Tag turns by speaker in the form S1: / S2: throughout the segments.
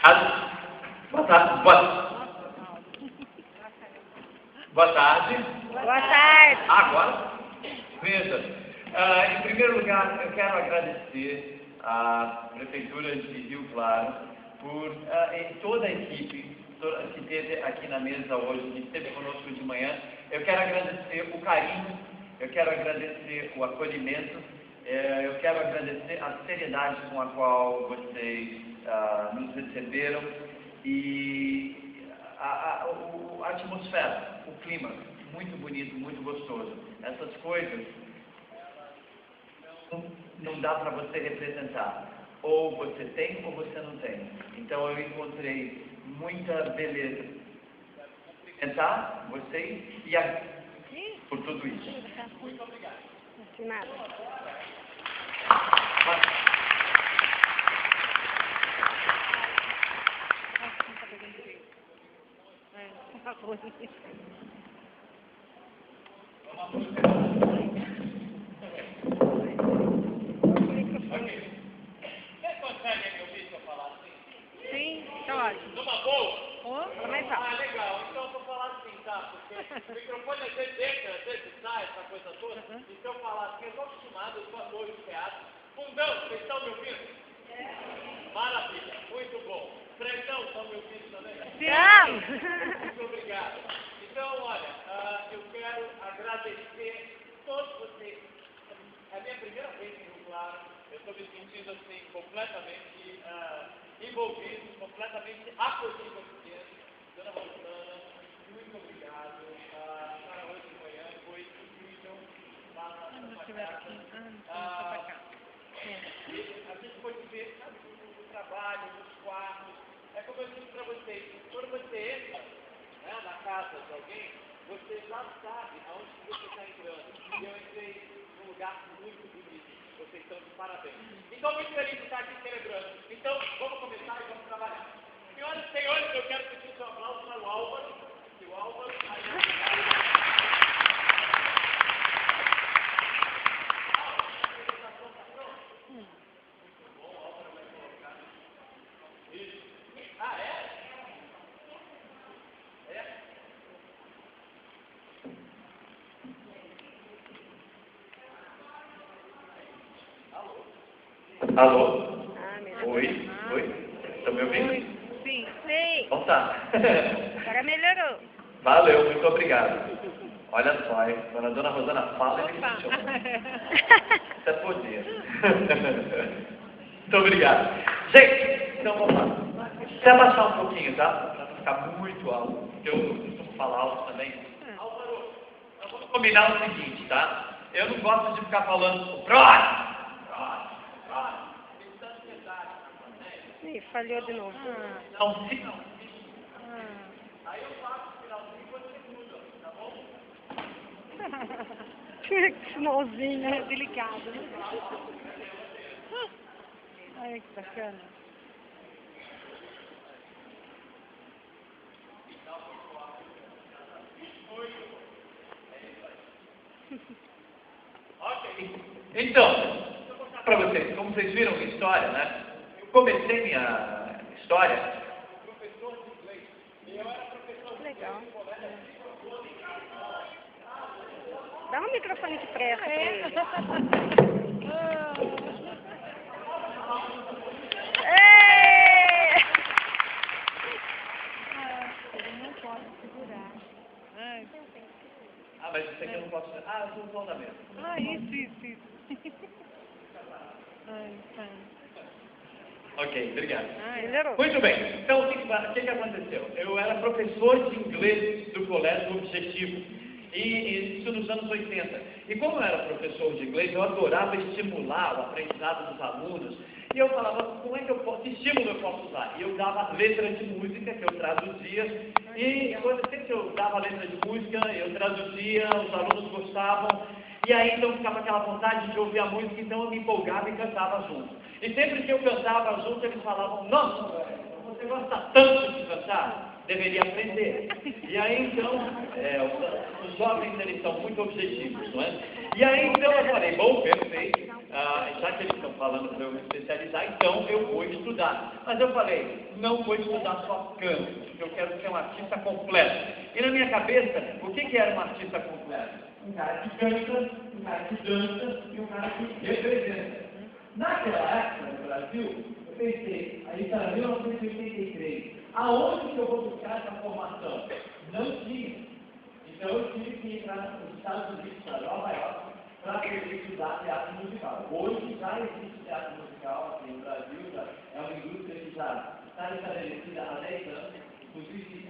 S1: Boa tarde. Boa tarde.
S2: Boa tarde.
S1: Agora, veja, em primeiro lugar, eu quero agradecer à Prefeitura de Rio Claro por em toda a equipe que esteve aqui na mesa hoje, que esteve conosco de manhã. Eu quero agradecer o carinho, eu quero agradecer o acolhimento, eu quero agradecer a seriedade com a qual vocês nos receberam e a atmosfera, o clima, muito bonito, muito gostoso. Essas coisas não dá para você representar. Ou você tem ou você não tem. Então eu encontrei muita beleza. Cumprimentar vocês e por tudo isso. Muito obrigado.
S2: De nada. Sim, tá ótimo.
S3: Numa boa?
S2: Fala mais alto.
S3: Legal. Então eu vou falar assim, tá? Porque o microfone às vezes entra, às vezes sai, essa coisa toda. E se eu falar assim, eu estou acostumado, eu sou ator de teatro. Fundão, vocês estão me ouvindo? Maravilha, muito bom. Frentão, estão me ouvindo também?
S2: Sim.
S3: Muito obrigado. Então, olha, eu quero agradecer todos vocês. É a minha primeira vez em Rio Claro. Eu estou me sentindo assim, completamente envolvido, completamente acolhido aqui. Dona Rosana, muito obrigado. Para hoje de manhã foi incrível lá na sua casa. A gente pode ver, sabe, o trabalho, os quartos. É como eu disse para vocês, quando você entra na casa de alguém, você já sabe aonde você está entrando. E eu entrei num lugar muito bonito. Vocês estão de parabéns. Então, muito feliz de estar aqui celebrando. Então, vamos começar e vamos trabalhar. Senhoras e senhores, eu quero pedir um aplauso para o Álvaro. Que o Álvaro...
S1: Alô?
S2: Oi.
S1: Oi? Estão me ouvindo?
S2: Sim. Sim.
S1: Então tá.
S2: Agora melhorou.
S1: Valeu, muito obrigado. Olha só, hein? Quando a Dona Rosana fala, ele funciona. Isso é poder. Muito obrigado. Gente, então vamos lá. Se abaixar um pouquinho, tá? Para não ficar muito alto, porque eu costumo falar alto também. Álvaro, nós vamos combinar o seguinte, tá? Eu não gosto de ficar falando próximo.
S2: Ih, falhou de novo.
S1: Não, se não.
S3: Aí eu faço o finalzinho e você muda, tá bom?
S2: Que finalzinho, né? Delicado. Ai, que bacana.
S1: Ok. Então, para vocês, como vocês viram a história, né? Eu comecei minha história.
S3: Professor de inglês. E eu era professor de
S2: Legal. Dá um microfone de pressa pra ele. Ei! Ele não pode segurar.
S1: Mas isso aqui eu não posso fazer. Eu sou um fundamento.
S2: Isso.
S1: Ok, obrigado.
S2: Melhorou.
S1: Muito bem. Então, o que aconteceu? Eu era professor de inglês do Colégio Objetivo. E isso nos anos 80. E como eu era professor de inglês, eu adorava estimular o aprendizado dos alunos. E eu falava, que estímulo eu posso usar? E eu dava letra de música, que eu traduzia. E sempre que eu dava letra de música, eu traduzia, os alunos gostavam. E aí então ficava aquela vontade de ouvir a música, então eu me empolgava e cantava junto. E sempre que eu cantava junto, eles falavam, nossa, você gosta tanto de cantar? Deveria aprender. E aí então, os jovens eles são muito objetivos, não é? E aí então eu falei, bom, perfeito, já que eles estão falando para eu me especializar, então eu vou estudar. Mas eu falei, não vou estudar só canto, porque eu quero ser um artista completo. E na minha cabeça, o que era um artista completo? Um cara que canta, um cara que dança e um cara que representa. Naquela época, no Brasil, eu pensei, aí está em 1983, aonde que eu vou buscar essa formação? Não tinha. Então eu tive que ir para os Estados Unidos, para Nova York, para poder estudar teatro musical. Hoje já existe teatro musical aqui no Brasil, é uma indústria que já está estabelecida há 10 anos. Inclusive,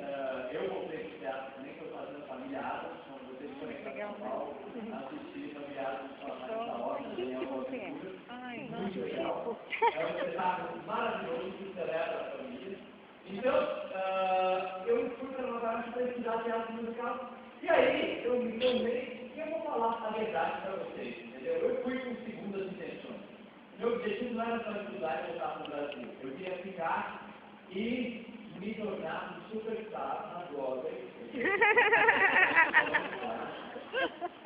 S1: eu voltei para o teatro também, estou fazendo Família Adams, quando vocês forem para São Paulo, assistir Família Adams na hora, também é uma aventura. Muito legal. É um espetáculo maravilhoso que celebra a família. Então, eu fui para Nova York para estudar teatro musical. E aí, eu me formei e eu vou falar a verdade para vocês, entendeu? Eu fui com segundas intenções. Meu objetivo não era só estudar e voltar para o Brasil. Eu queria ficar e me tornar um superstar na Broadway.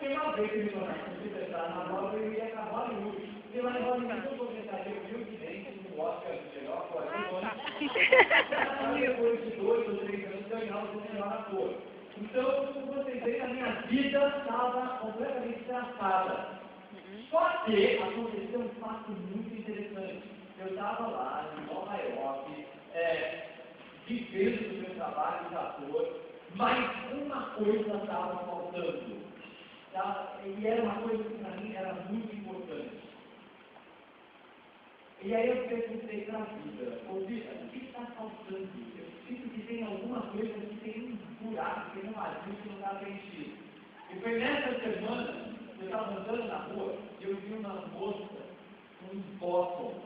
S1: E uma vez que me tornasse um superstar na Broadway, eu ia acabar em Hollywood. E lá em Hollywood eu começaria humildemente no Oscar de melhor coadjuvante. Depois de 2 ou 3 anos, ganhar o melhor ator. Então, como vocês veem, a minha vida estava completamente traçada. Só que aconteceu um fato muito interessante. Eu estava lá em Nova York, vivendo do meu trabalho de ator, mas uma coisa estava faltando. Tá? E era uma coisa que para mim era muito importante. E aí eu perguntei para a vida, ô vida, o que está faltando? Eu sinto que tem alguma coisa que tem um buraco, tem um vazio que não está preenchido. E foi nessa semana, eu estava andando na rua, e eu vi uma moça com um bottom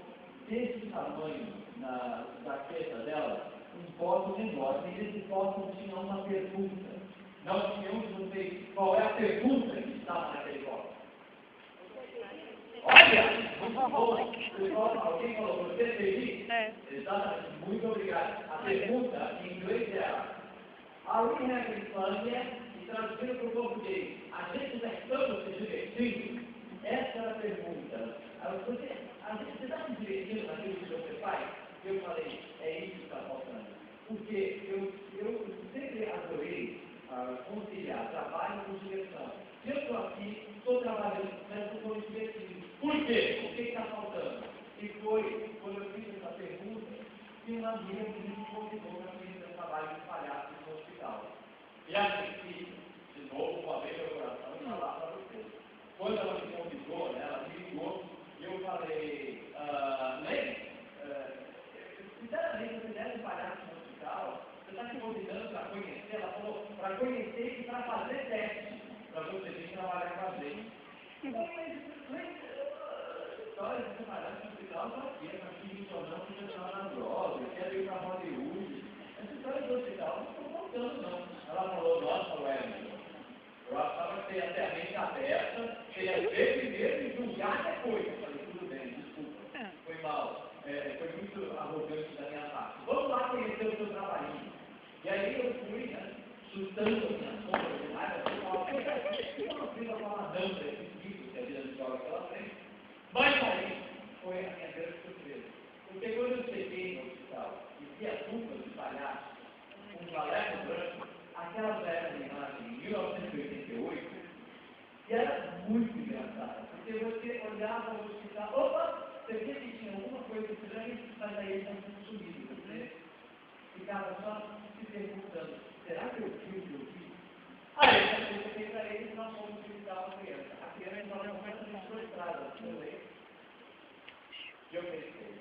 S1: desse tamanho na jaqueta dela, um bottom enorme, e esse bottom tinha uma pergunta. Nós tínhamos, não sei qual é a pergunta que estava naquele bottom. Olha! Alguém falou, você feliz? Exatamente, muito obrigado. A pergunta em inglês era: Are we having fun yet? E traduzindo para o português, a gente já estamos se divertindo? Essa era a pergunta. Você está se divertindo naquilo que você faz? Eu falei, é isso que está faltando. Porque eu sempre adorei conciliar trabalho com diversão. Eu estou aqui, estou trabalhando, mas não estou me divertindo. Por quê? O que está faltando? E foi, quando eu fiz essa pergunta, que uma amiga me convidou para fazer esse trabalho de palhaço no hospital. E assim, de novo, uma vez meu coração e falar para vocês. Quando ela me convidou, ela me ligou, e eu falei, Lene, sinceramente, você deve palhaço no hospital, você está me convidando para conhecer? Ela falou, para conhecer e para fazer teste, para você vir trabalhar com a gente. História de trabalhar no hospital está aqui, é para que não funciona na droga, quer ir para Hollywood. Essa história do hospital não estou contando, não. Ela falou, nossa, Wellington, eu achava que você ia ter a mente aberta, você ia ver primeiro e julgar depois. Eu falei, tudo bem, desculpa, foi mal, foi muito arrogante da minha parte. Vamos lá conhecer o seu trabalhinho. E aí eu fui, né, chutando a minha sombra demais, eu fiz uma dança, esse tipo que a vida de joga pela frente. Mas aí foi a minha grande surpresa. Porque quando eu cheguei no hospital e vi a dupla de palhaços com um jaleco branco, aquela era uma imagem em 1988, e era muito engraçada. Porque você olhava no hospital, opa, você via que tinha alguma coisa estranha, mas aí eles não sumido. Você ficava só se perguntando, será que eu vi o que eu vi? Aí eu perguntei para eles, nós fomos visitar uma criança. A criança estava completamente frustrada, também. E eu pensei,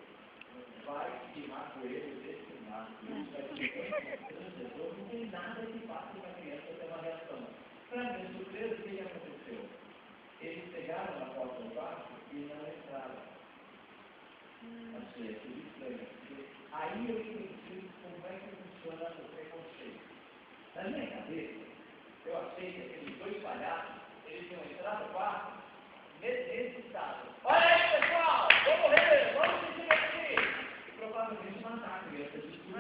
S1: vai queimar coelho desse mato, isso vai ser constrangedor, não tem nada que faça para a criança ter uma reação. Para minha surpresa, o que aconteceu? Eles pegaram na porta do barco e não entraram. Achei aquilo estranho. Aí eu entendi como é que funciona o preconceito. Na minha cabeça, eu achei que aqueles dois palhaços, eles iam entrar no barco nesse estado. Olha aí, pessoal! Vamos morrer! Vamos se divertir! E provavelmente matar a criança de tudo.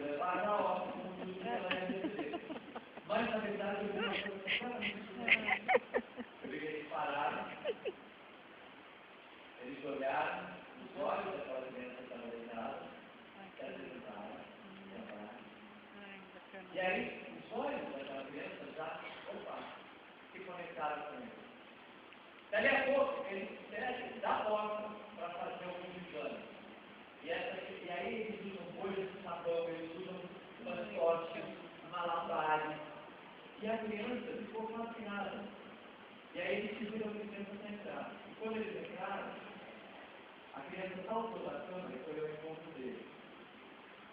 S1: Levar na hora, mas na verdade eu vi uma coisa completamente diferente. Eu vi que eles pararam, aí, os olhos daquela criança já, se conectaram com ele. Dali a pouco, ele desce da porta para fazer alguns exames. E aí eles usam bolhas de sabão, eles usam transporte, malabares. E a criança ficou fascinada. E aí eles pediram para a criança entrar. E quando eles entraram, a criança saltou da cama e foi ao encontro dele.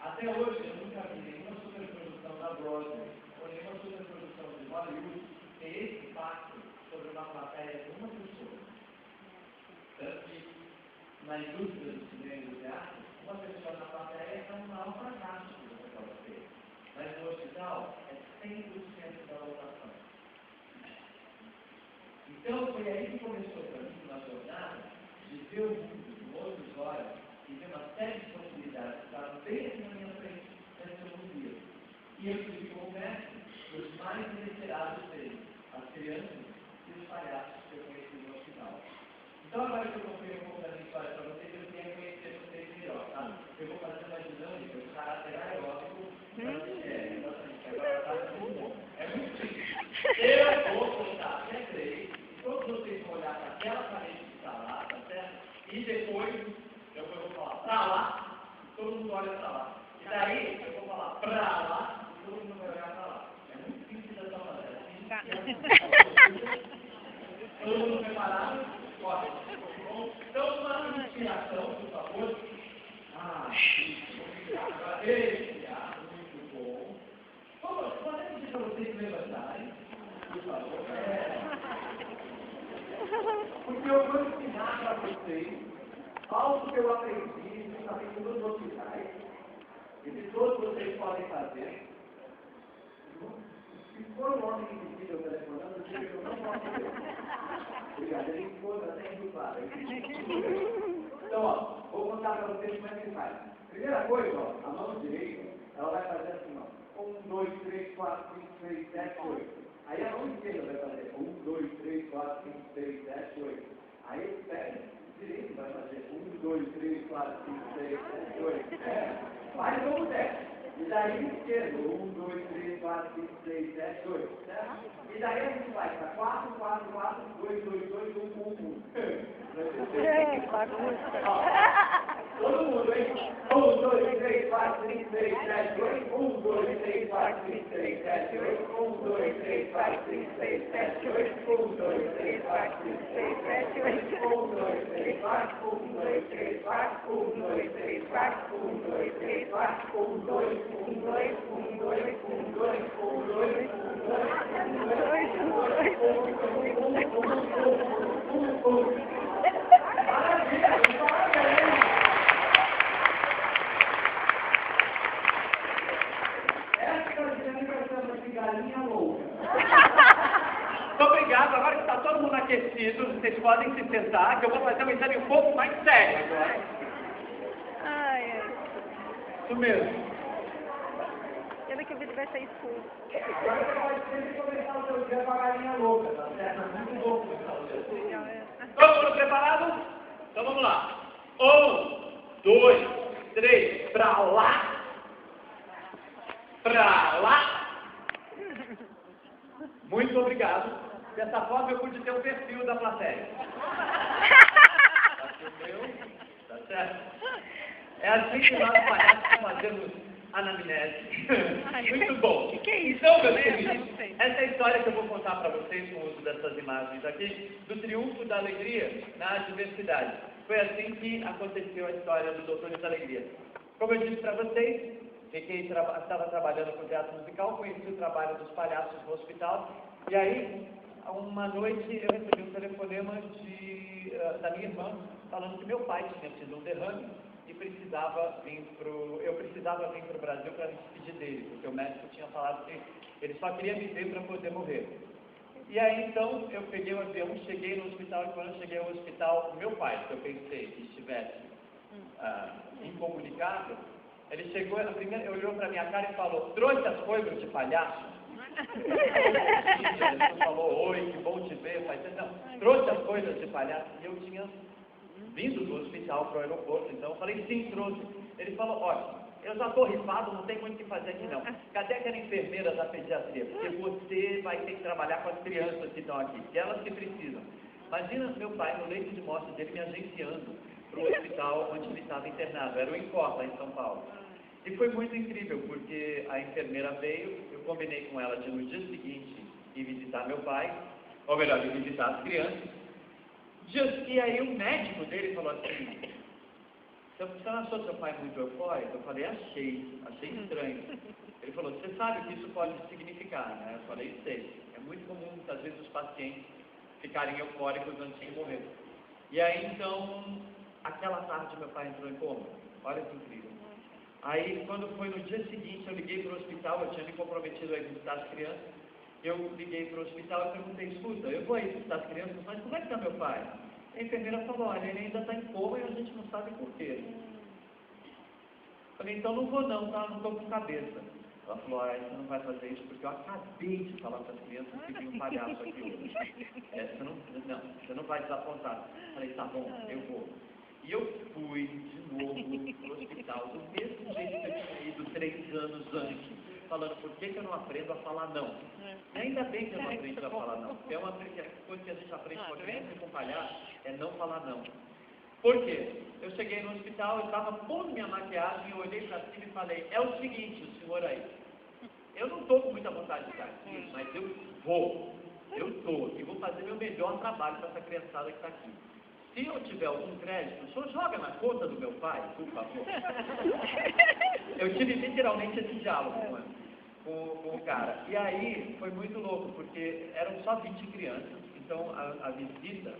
S1: Até hoje eu nunca vi nenhuma superprodução da Broadway ou nenhuma superprodução de Hollywood ter esse impacto sobre uma plateia de uma pessoa. Tanto que na indústria do cinema e do teatro, uma pessoa na plateia é um maior fracasso que você pode ter. Mas no hospital é 100% da lotação. Então foi aí que começou para mim uma jornada de ver o mundo com outros olhos e ver uma série de possibilidades que estavam bem aqui na minha frente nessa que eu não via. E eu tive como mestre os mais inesperados deles, as crianças e os palhaços que eu conheci no hospital. Então agora que eu contei um pouco da minha história para vocês, eu queria conhecer vocês melhor, tá? Eu vou fazer uma dinâmica de caráter aeróbico para vocês. Agora tá muito bom. É muito simples. Eu vou contar até 3, e todos vocês vão olhar para aquela parede que está lá, tá certo? E depois eu vou falar para lá, e todo mundo olha para lá. E daí eu vou falar para lá, e todo mundo vai olhar para lá. É muito simples essa maneira. Todo mundo preparado? Corre. Então, uma inspiração, por favor. Agora, esse ar, muito bom. Podem pedir para vocês levantarem, por favor. Porque eu vou ensinar para vocês algo que eu aprendi justamente nos hospitais e que todos vocês podem fazer. Se for um homem invisível telefonando, eu digo que eu não posso ver. Obrigado, a gente ficou até muito claro. Então, ó, vou contar para vocês como é que faz. Primeira coisa, ó, a mão direita, ela vai fazer assim, ó. 1, 2, 3, 4, 5, 6, 7, 8. Aí a mão esquerda vai fazer 1, 2, 3, 4, 5, 6, 7, 8. Aí o pé direito vai fazer 1, 2, 3, 4, 5, 6, 7, 8. Faz como der. E daí o esquerdo, 1, 2, 3, 4, 5, 6, 7, 8. Certo? E daí a gente vai para 4, 4, 4, 2, 2, 2, 1, 1, 1. Todo mundo, hein? 1, 2, 3, 4, 5, 6, 7, 8. 1, 2, 3, 4, 5, 6, 7, 8. 1, 2, 3, 4, 5, 6, 7, 8. 1, 2, 3, 4, 5, 6, 7, 8. 1, 2, 3, 4, 1, 2, 3, 4, 1, 2, 3, 4, 1, 2, 3, 4, 1, 2, 1, 2, 1, 2, 1, 2, 1, 2, 1, 2, Obrigado, agora que está todo mundo aquecido, vocês podem se sentar, que eu vou fazer um exame um pouco mais sério agora. Isso mesmo.
S2: Pena que o vídeo vai ser escuro.
S1: Agora você pode sempre começar o seu dia com a galinha louca, tá certo? É muito bom começar o seu dia. Todo mundo preparado? Então vamos lá. 1, 2, 3, pra lá. Pra lá. Muito obrigado. Dessa forma eu pude ter um perfil da plateia. Tá certo? É assim que nós palhaços fazemos anamnese. Muito bom.
S2: Que é isso?
S1: Então, meus queridos, essa é a história que eu vou contar para vocês com o uso dessas imagens aqui, do triunfo da alegria na adversidade. Foi assim que aconteceu a história do Doutores da Alegria. Como eu disse para vocês, estava trabalhando com teatro musical, conheci o trabalho dos palhaços no hospital, e aí, uma noite, eu recebi um telefonema da minha irmã, falando que meu pai tinha tido um derrame e eu precisava vir para o Brasil para me despedir dele, porque o médico tinha falado que ele só queria me ver para poder morrer. E aí, então, eu peguei o avião, cheguei no hospital, e quando eu cheguei ao hospital, o meu pai, que eu pensei que estivesse incomunicável, ele chegou, primeiro, olhou para minha cara e falou: trouxe as coisas de palhaço? Ele falou: oi, que bom te ver, pai. Não, trouxe as coisas de palhaço. E eu tinha vindo do hospital para o aeroporto, então eu falei: sim, trouxe. Ele falou: ótimo, eu já estou rifado, não tem muito o que fazer aqui não. Cadê aquela enfermeira da pediatria? Porque você vai ter que trabalhar com as crianças que estão aqui, que elas que precisam. Imagina meu pai no leito de morte dele me agenciando para o hospital onde ele estava internado, era o INCOR, lá em São Paulo. E foi muito incrível, porque a enfermeira veio, eu combinei com ela de no dia seguinte ir visitar meu pai, ou melhor, ir visitar as crianças. E aí o médico dele falou assim, você não achou seu pai muito eufórico? Eu falei, achei estranho. Ele falou, você sabe o que isso pode significar, né? Eu falei, sei. É muito comum, muitas vezes, os pacientes ficarem eufóricos antes de morrer. E aí, então, aquela tarde meu pai entrou em coma. Olha que incrível. Aí, quando foi no dia seguinte, eu liguei para o hospital, eu tinha me comprometido a visitar as crianças. Eu liguei para o hospital e perguntei, escuta, eu vou aí visitar as crianças, mas como é que está meu pai? A enfermeira falou, olha, ele ainda está em coma e a gente não sabe por quê. Falei, então não vou não, tá? Não estou com cabeça. Ela falou, olha, você não vai fazer isso porque eu acabei de falar para as crianças que vi um palhaço aqui hoje. Você não vai desapontar. Falei, tá bom, eu vou. E eu fui de novo para o hospital, do mesmo jeito que eu tinha ido 3 anos antes, falando por que eu não aprendo a falar não. E ainda bem que eu não aprendo a falar não, porque é uma coisa que a gente aprende com a criança e com o palhaço, é não falar não. Por quê? Eu cheguei no hospital, eu estava pondo minha maquiagem, eu olhei para cima e falei, é o seguinte, o senhor aí, eu não estou com muita vontade de estar aqui, mas eu estou, e vou fazer meu melhor trabalho para essa criançada que está aqui. Se eu tiver algum crédito, o senhor joga na conta do meu pai, por favor. Eu tive literalmente esse diálogo com o cara. E aí foi muito louco, porque eram só 20 crianças, então a visita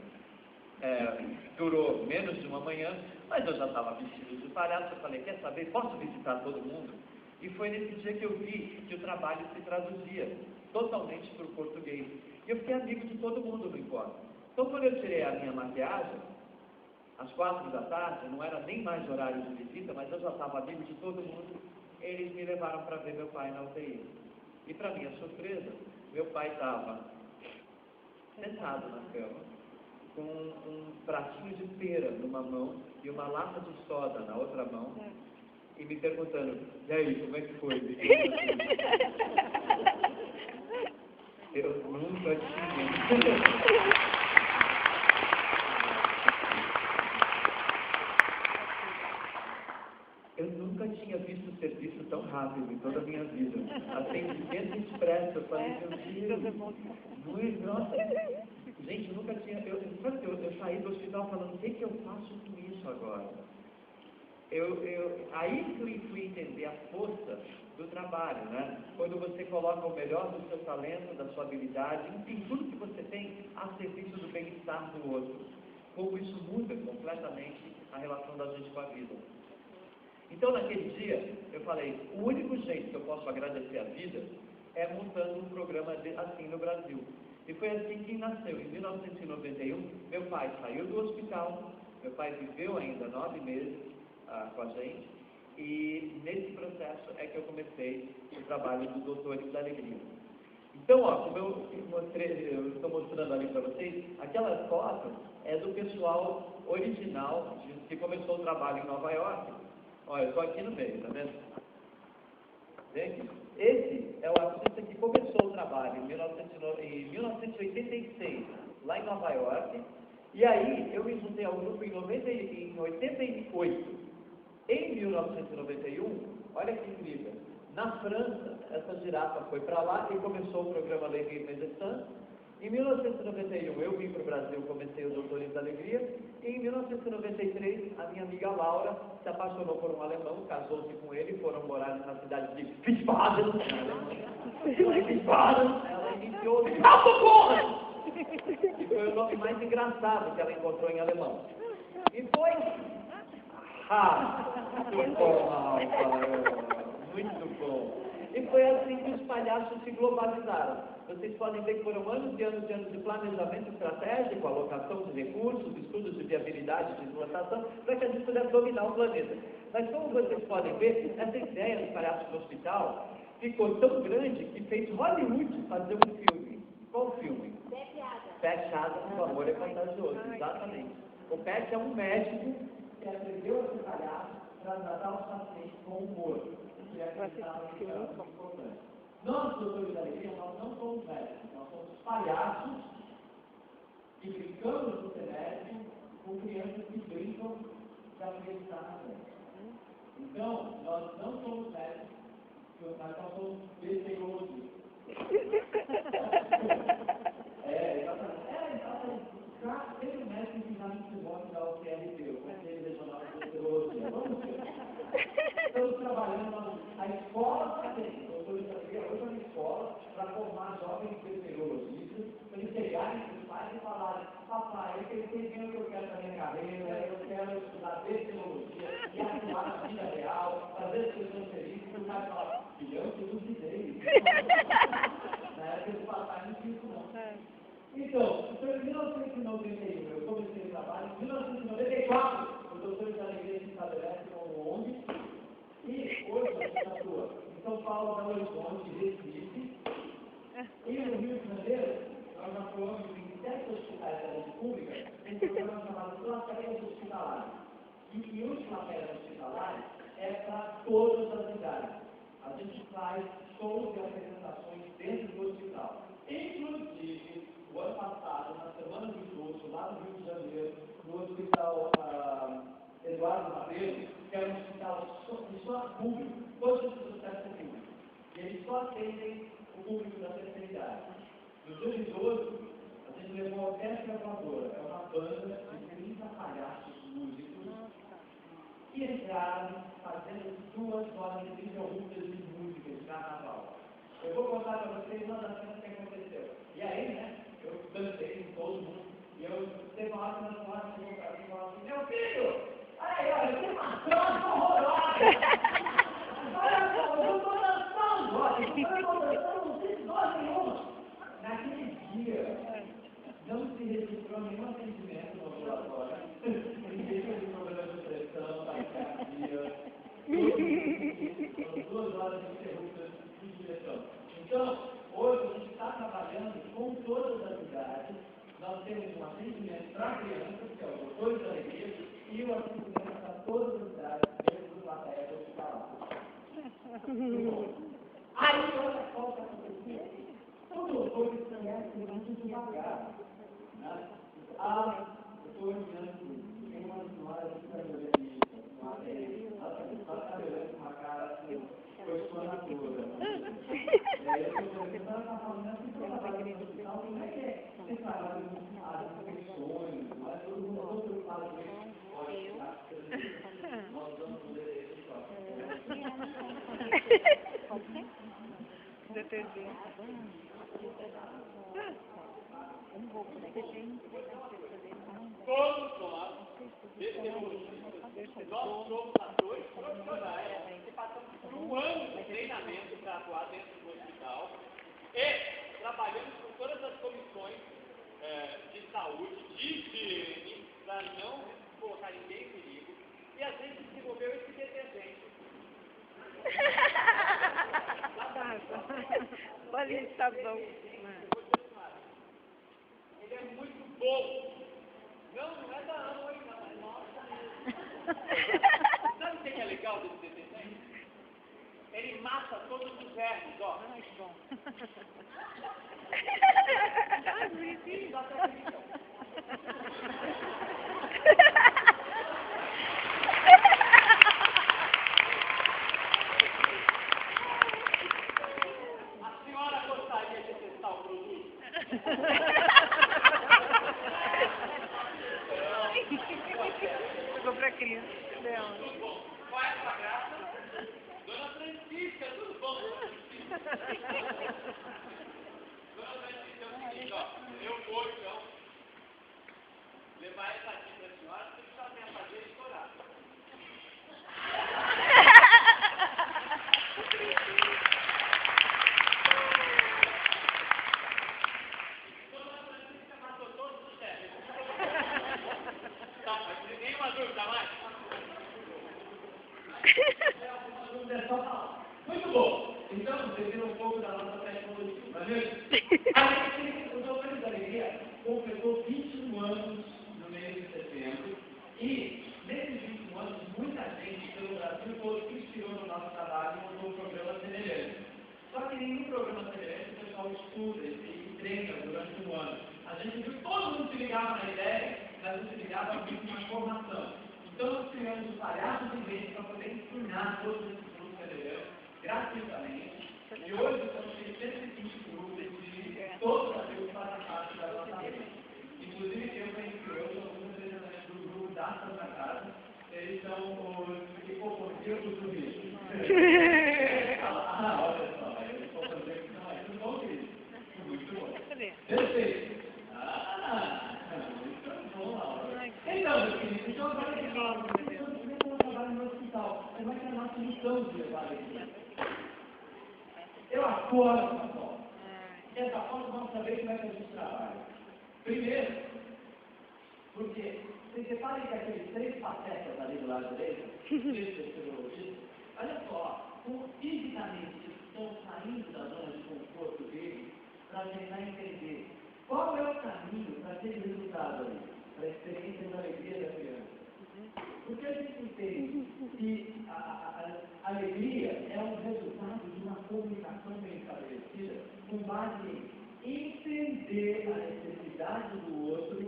S1: durou menos de uma manhã, mas eu já estava vestido de palhaço, eu falei, quer saber, posso visitar todo mundo? E foi nesse dia que eu vi que o trabalho se traduzia totalmente para o português. E eu fiquei amigo de todo mundo no encontro. Então, quando eu tirei a minha maquiagem, às 4 da tarde, não era nem mais horário de visita, mas eu já estava amigo de todo mundo, eles me levaram para ver meu pai na UTI. E, para minha surpresa, meu pai estava sentado na cama, com um pratinho de pera numa mão e uma lata de soda na outra mão, e me perguntando, e aí, como é que foi? Eu nunca tinha... Eu nunca tinha visto o serviço tão rápido em toda a minha vida. Atendimento expresso, eu falei, meu Deus, muito, nossa. Gente, eu nunca tinha... Eu saí do hospital falando, o que eu faço com isso agora? Aí fui entender a força do trabalho, né? Quando você coloca o melhor do seu talento, da sua habilidade, enfim, tudo que você tem a serviço do bem-estar do outro. Como isso muda completamente a relação da gente com a vida. Então, naquele dia, eu falei, o único jeito que eu posso agradecer a vida é montando um programa assim no Brasil. E foi assim que nasceu. Em 1991, meu pai saiu do hospital, meu pai viveu ainda 9 meses com a gente, e nesse processo é que eu comecei o trabalho dos Doutores da Alegria. Então, como eu estou mostrando ali para vocês, aquela foto é do pessoal original que começou o trabalho em Nova York. Olha, eu estou aqui no meio, tá vendo? Gente, esse é o artista que começou o trabalho em 1986, lá em Nova York. E aí, eu me juntei ao grupo em 88. Em 1991, olha que incrível, na França, essa girafa foi para lá e começou o programa Alegria Médecins. Em 1991, eu vim para o Brasil, comecei o Doutores da Alegria, e em 1993, a minha amiga Laura se apaixonou por um alemão, casou-se com ele, foram morar na cidade de Wiesbaden, na Alemanha. Ela iniciou o que foi o nome mais engraçado que ela encontrou em alemão. E foi... muito bom, muito bom. E foi assim que os palhaços se globalizaram. Vocês podem ver que foram anos e anos e anos de planejamento estratégico, alocação de recursos, estudos de viabilidade, de implantação, para que a gente pudesse dominar o planeta. Mas como vocês podem ver, essa ideia dos palhaços no hospital ficou tão grande que fez Hollywood fazer um filme. Qual filme? Pat Adams, O Amor é Contagioso, exatamente. O Pat é um médico que aprendeu a ser palhaço para tratar os pacientes com humor, que é acreditado que é muito importante. Nós, doutores da alegria, nós não somos médicos, nós somos palhaços que brincamos no semestre com crianças que brincam de acreditar na gente. Então, nós não somos médicos, nós somos besteirologistas. Exatamente. Tem um médico que já me ensinou a dar o CRP, o Conselho Regional de Besteirologia. Estamos trabalhando a escola também. Doutores da alegria, hoje é uma escola para formar jovens besteirologistas, para eles pegarem os pais e falarem: papai, eu entendo que eu quero fazer minha carreira, eu quero estudar besteirologia e atuar na vida real, fazer as pessoas felizes, e o pai fala: filhão, tudo de Deus. Na época do papai não tinha isso não. Então, em 1991, eu comecei o trabalho, em 1994, os doutores da alegria se estabelecem como ONG, e hoje a gente atua em São Paulo, Belo Horizonte, Recife, e no Rio de Janeiro, nós atuamos em 7 hospitais da rede pública, em um programa chamado Plateia Hospitalar. E os plateias hospitalares é para todas as idades. A gente faz shows e apresentações dentro do hospital. Inclusive, o ano passado, na Semana do Idoso, lá no Rio de Janeiro, no Hospital Eduardo Madeiro, que é um hospital só público, todos os hospitais são públicos. E eles só atendem o público da terceira idade. No dia de idoso, a gente levou a Orquestra Voadora, é uma banda de 30 palhaços músicos, que entraram fazendo 2 horas ininterruptas de música de carnaval. Eu vou contar para vocês uma das coisas que aconteceu. E aí, né, eu dancei com todo mundo, e eu teve uma hora que nós falamos para mim e falamos assim: meu filho, olha, que maçã horrorosa! Olha só, eu estou dançando, olha, eu estou dançando, não fiz dor nenhuma. Naquele dia, não se registrou nenhum atendimento no ambulatório, ninguém teve problema de pressão, taquicardia, 2 horas ininterruptas de direção. Então, hoje a gente está trabalhando com todas as idades. Nós temos um atendimento para crianças, que é o Doutores da Alegria, e o atendimento para todas as idades dentro do plateia hospitalar. Aí, olha só o que aconteceu. O doutor conhece muito devagar. Né? Eu estou olhando, tem uma senhora que está me olhando isso, ela está me olhando com uma cara assim, questionadora. Eu estou perguntando, ela está falando assim, para trabalhar no hospital, como é que é? Você trabalha com infecções, mas todo mundo está preocupado com isso. Nós vamos poder esse
S3: Todos nós, besteirologistas, nós somos atores profissionais que passamos por um ano de treinamento para atuar dentro do hospital e trabalhamos com todas as comissões de saúde, de higiene, para não colocar ninguém em perigo, e a gente desenvolveu esse detergente.
S2: Olha, tá bom.
S3: Ele é muito bom. Não é da Amway, não, é nossa. Sabe o que é legal desse detergente? Ele mata todos os vermes, ó.
S2: Ai, que bom.
S3: Ele dá até brilho. A senhora gostaria de testar o produto?
S2: Ficou pra Cris.
S3: Tudo bom. Qual é a sua graça? Dona Francisca, tudo bom? Dona Francisca, é o seguinte, ó. Eu vou, então, levar essa aqui para a senhora, porque só tem a fazer estourar. Dona Francisca matou todos os vermes. Tá, mas nenhuma dúvida mais?
S1: Muito bom. Então, vocês viram um pouco da nossa tecnologia, não é mesmo? O Doutores da Alegria completou 21 anos no mês de setembro e, nesses 21 anos, muita gente pelo nosso trabalho montou um programa semelhante. Só que nenhum programa semelhante o pessoal estuda e treina durante um ano. A gente viu que todo mundo se ligava na ideia, mas não se ligava muito na formação. Então nós criamos o Palhaço de Vez para poder ensinar todos esses grupos semelhantes gratuitamente. E hoje estamos em 120 grupos de todo o Brasil que fazem parte da nossa rede. Inclusive eu conheci hoje alguns representantes do grupo da Santa Casa. Eles são os hipocondríacos do Rio. Olha só, os hipocondríacos são aí. Tudo bom, querido? Muito bom. Perfeito. Muito bom, Laura. Então, meu querido, então agora a gente fala, eu trabalho no hospital. Como é que é a nossa missão de levar ele? Eu acordo essa forma. Dessa forma, vamos saber como é que a gente trabalha. Primeiro, porque vocês reparem que aqueles 3 patetas ali do lado direito, olha só, como fisicamente estão saindo da zona de conforto deles para tentar entender qual é o caminho para ter resultado ali, para a experiência da alegria da criança. Porque a gente entende que a alegria é um resultado de uma comunicação bem estabelecida com base em entender a necessidade do outro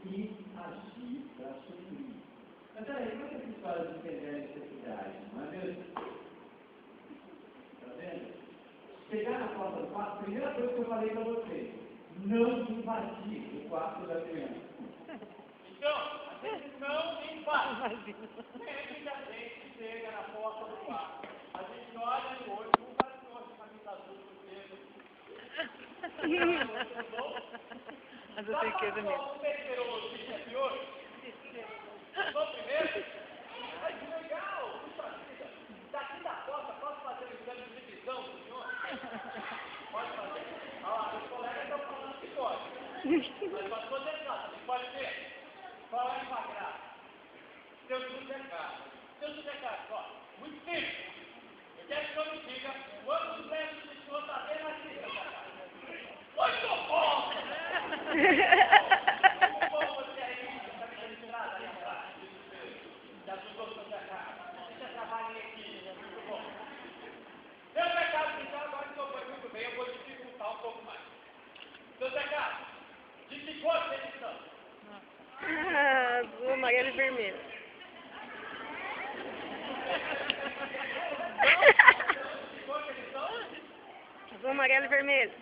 S1: e agir para suprir. Mas peraí, como é que essa história de entender a necessidade? Não é mesmo? Está vendo? Chegar na porta do quarto, primeira coisa que eu falei para vocês, não invadir o quarto da criança.
S3: Então, a gente não invade. Sempre que a gente chega na porta do quarto, a gente olha no olho, não vai ter uma camisa azul no dedo.
S2: Mas eu tenho que ver mesmo.
S3: Vamos meteorologia de hoje. Sou primeiro. Mas que legal, puxa vida. Daqui da porta, posso fazer um exame de visão, senhor? Pode fazer. Olha lá, os colegas estão falando que pode. Mas pode fazer nada, não pode ser. Qual é a graça? Seu José ó, muito simples. Eu quero que o senhor me diga quantos metros o senhor está vendo aqui, José Carlos? Muito bom! Muito bom você aí, está me registrado aí atrás. Já ajudou o José Carlos. Você trabalha em equipe, muito bom. José Carlos, então agora que o senhor foi muito bem, eu vou dificultar um pouco mais. José Carlos, de que cor eles são?
S2: Azul, amarelo e vermelho. Azul, amarelo e vermelho.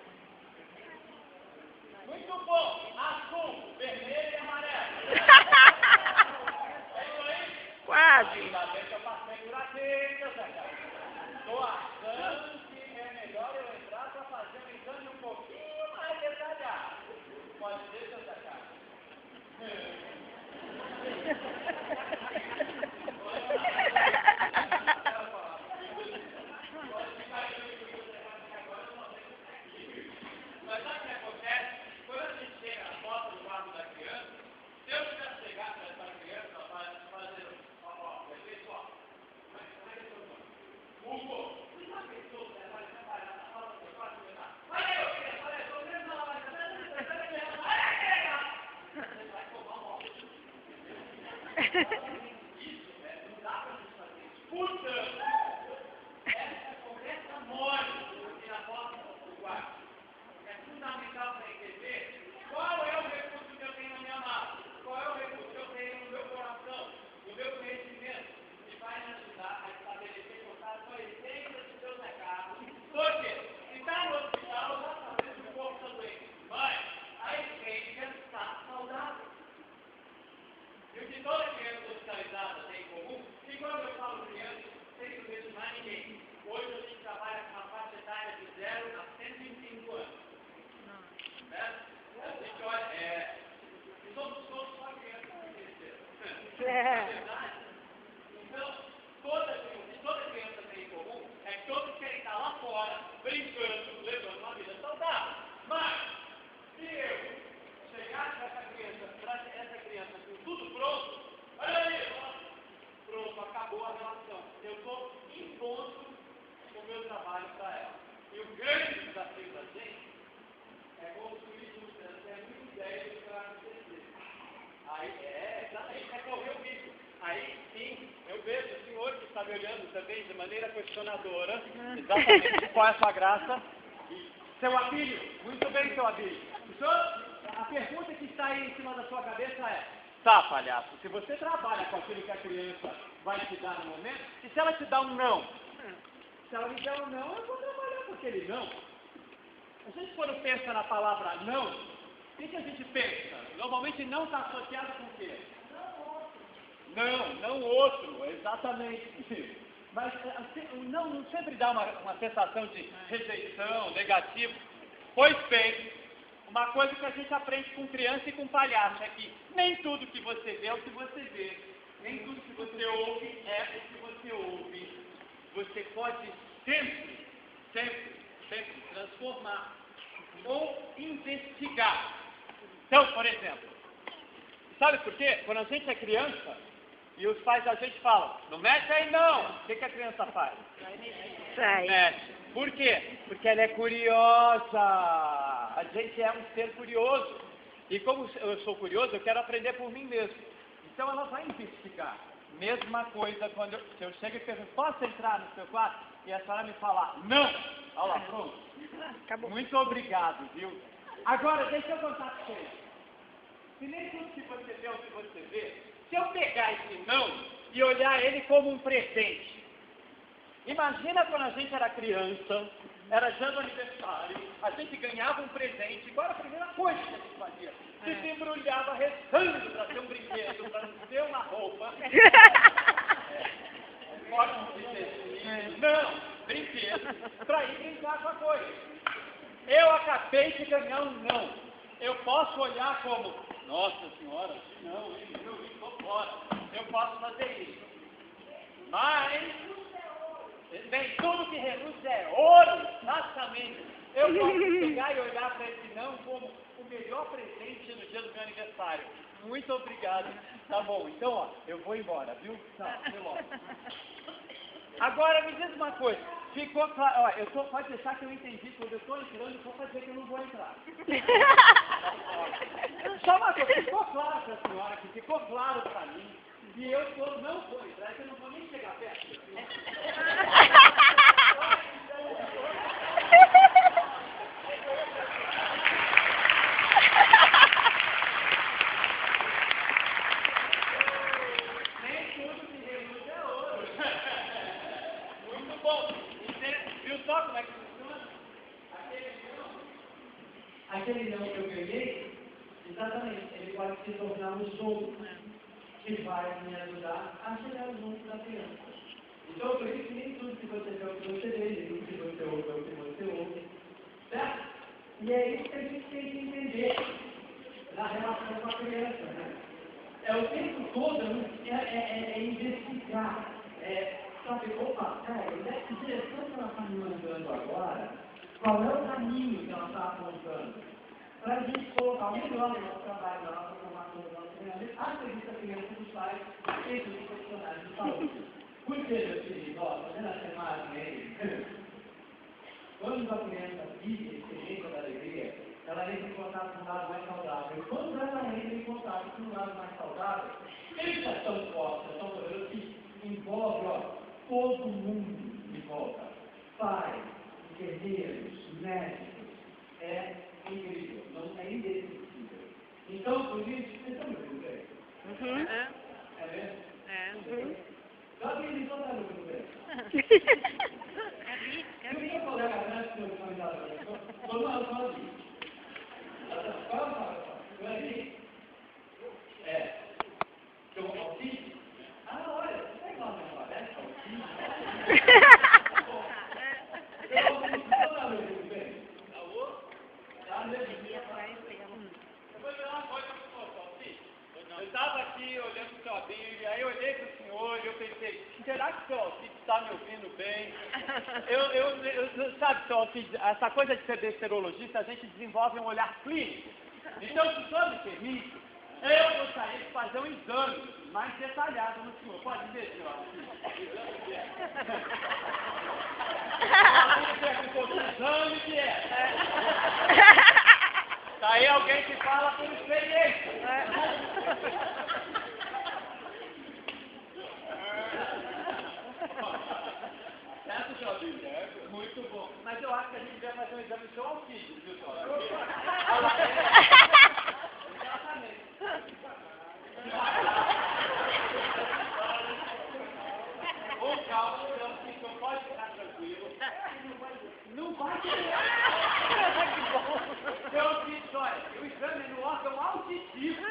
S3: Muito bom! Azul, vermelho e amarelo. É isso aí?
S2: Quase.
S3: Ainda bem que eu passei por aqui, José Carlos. Estou achando que é melhor eu entrar para fazer um exame um pouquinho mais detalhado. Pode ser, José Carlos? Mas sabe o que acontece? Quando a gente chega na porta do quarto da criança, se eu quiser chegar para essa criança, fazer, pessoal, como é que é o seu nome? Hugo, você já pensou que ela vai trabalhar na porta do quarto da criança? Olha aí, olha aí, estou vendo ela vai trabalhar, olha aí, você vai tomar uma aula. Isso, não dá para a gente fazer isso. Portanto, essa conversa mole aqui na porta do quarto. É fundamental para entender qual é o recurso que eu tenho na minha mala, qual é o recurso que eu tenho no meu coração, no meu conhecimento, que vai me ajudar a estabelecer contato com a essência dos seus recados. Porque, se está no hospital, já sabemos que o corpo está doente, mas a essência está saudável. E o que toda criança hospitalizada tem em comum, que quando eu falo criança, sem subestimar ninguém. Hoje a gente trabalha com uma faixa etária de 0 a 105 anos. Né? A gente olha, somos todos só crianças que cresceram. Na verdade, então, toda criança tem em comum é que todos querem estar lá fora, brincando, levando uma vida saudável. Mas, se eu chegar para essa criança com tudo pronto, olha aí, pronto, acabou a relação. Eu estou impondo o meu trabalho para ela. E o grande desafio da gente é construir juntas, é muita ideia do que vai acontecer. Aí, exatamente, é correr o risco. Aí sim, eu vejo o senhor que está me olhando também de maneira questionadora. Exatamente, qual é a sua graça? Seu Abílio, muito bem, seu Abílio. O senhor, a pergunta que está aí em cima da sua cabeça é: tá, palhaço, se você trabalha com aquilo que a criança vai te dar no momento, e se ela te dá um não? Se ela me der um não, eu vou trabalhar com aquele não. A gente, quando pensa na palavra não, o que a gente pensa? Normalmente não está associado com o quê? Não outro, exatamente. Mas o não sempre dá uma sensação de rejeição, negativo. Pois bem, uma coisa que a gente aprende com criança e com palhaço é que nem tudo que você vê é o que você vê. Nem tudo que você ouve é o que você ouve. Você pode sempre transformar ou investigar. Então, por exemplo, sabe por quê? Quando a gente é criança e os pais da gente falam, não mexe aí não, o que a criança faz?
S2: Sai.
S3: Mexe. Por quê? Porque ela é curiosa. A gente é um ser curioso. E como eu sou curioso, eu quero aprender por mim mesmo. Então ela vai investigar. Mesma coisa quando eu chego e pergunto, posso entrar no seu quarto? E a senhora me fala, não! Olha lá, pronto.
S2: Acabou.
S3: Muito obrigado, viu? Agora, deixa eu contar para vocês. Se nem tudo que você vê é o que você vê, se eu pegar esse não e olhar ele como um presente. Imagina quando a gente era criança, era dia do aniversário, a gente ganhava um presente, qual era a primeira coisa que a gente fazia? Se embrulhava rezando para ter um brinquedo, para não ter uma roupa. Pode dizer, não, brinquedo, para ir brincar com a coisa. Eu acabei de ganhar um não. Eu posso olhar como, nossa senhora, não, eu estou fora. Eu posso fazer isso. Mas nem tudo que reluz é ouro, exatamente. Eu posso pegar e olhar para esse não como o melhor presente no dia do meu aniversário. Muito obrigado. Tá bom, então ó, eu vou embora, viu? Tá, até logo. Agora me diz uma coisa, ficou claro, ó, pode deixar que eu entendi, quando eu estou entrando, vou fazer que eu não vou entrar. Só uma coisa, ficou claro para a senhora, que ficou claro para mim, e eu não vou entrar, que eu não vou nem chegar perto. Nem tudo que reluz é ouro. Muito bom. Viu só como é que funciona?
S4: Aquele não que eu ganhei, exatamente, ele pode se tornar um jogo que vai me ajudar a chegar junto da criança. Então, por isso que nem tudo que você vê é o que você vê, nem tudo que você ouve é o que você ouve. Certo? E é isso que a gente tem que entender na relação com a criança. Né? O tempo todo é investigar. Sabe, opa, que direção que ela está me mandando agora? Qual é o caminho que ela está apontando? Para a gente colocar o melhor no nosso trabalho, na nossa formação do nosso treinamento, a serviço da criança dos pais e dos profissionais de saúde. Por que, meu filho, ó, fazendo essa imagem aí, quando a criança vive a experiência da alegria, ela entra em contato com um lado mais saudável. E quando ela entra em contato com um lado mais saudável, ele é tão forte, é tão poderoso que envolve, ó, todo mundo de volta. Pais, enfermeiros, médicos, é incrível, não é indescritível. Então, por isso, vocês estão me entendendo?
S2: Uhum.
S4: É mesmo?
S2: É. Uhum.
S4: Só que eles não estão me entendendo.
S2: É
S4: Eu tenho um colega grande que eu convidado para isso. Todo mundo fala assim. Fala assim. Que eu vou autismo? Olha, você é igual a minha parece autismo. Eu vou falar muito bem. Alô? Tá mesmo?
S3: Eu vou dizer uma coisa para o Salsi. Eu estava aqui olhando para o seu Abílio, aí eu olhei para o senhor e eu pensei, será que o seu Alcide está me ouvindo bem? Sabe, seu Alcide, essa coisa de ser bacteriologista, a gente desenvolve um olhar clínico. Então, se o senhor me permite, eu gostaria de fazer um exame mais detalhado no senhor. Pode dizer, senhor Alcide? Vamos perguntou que exame que é. Tá aí alguém que fala por experiência. Mas eu acho que a gente deve fazer um exame do seu auxílio, viu, senhora? Exatamente. Ô, calma, então pode ficar tranquilo. Não vai ter. Seu auxílio, olha, o exame é no órgão auditivo.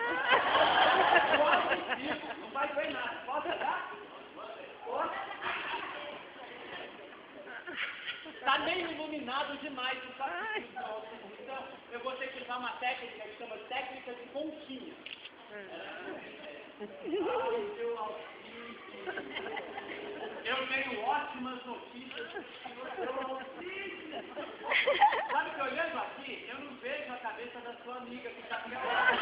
S3: O auditivo, não vai doer nada. Posso dar? Posso? Tá meio iluminado demais, não sabe? Então, eu vou ter que usar uma técnica que chama técnica de pontinha. Eu tenho ótimas notícias. Sabe que olhando aqui, eu não vejo a cabeça da sua amiga que está aqui agora.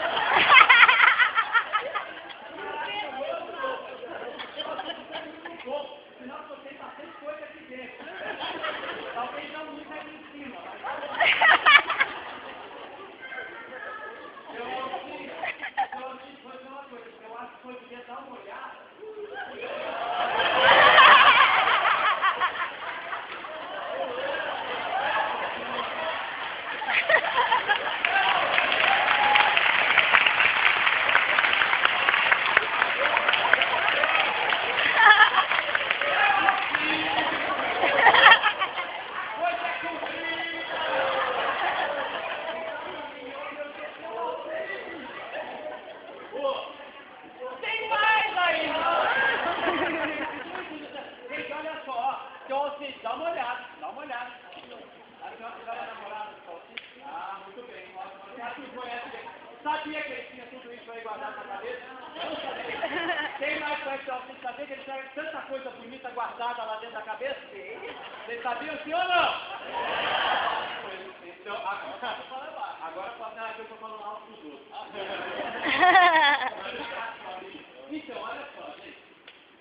S3: Senão você tem bastante coisa aqui dentro. Talvez não muito aqui em cima. Eu vou fazer uma coisa. Eu acho que eu devia dar uma olhada. Tem mais aí! Gente, olha só, Celci, dá uma olhada. A senhora é namorada do Celci? Ah, muito bem. Acho que conhece bem. Sabia que ele tinha tudo isso aí guardado na cabeça? Não sabia. Quem mais conhece o Celci? Sabia que ele tinha tanta coisa bonita guardada lá dentro da cabeça? Vocês sabiam sim ou não? Então, agora pode dar que eu estou falando alto dos outros. Então, olha só, gente.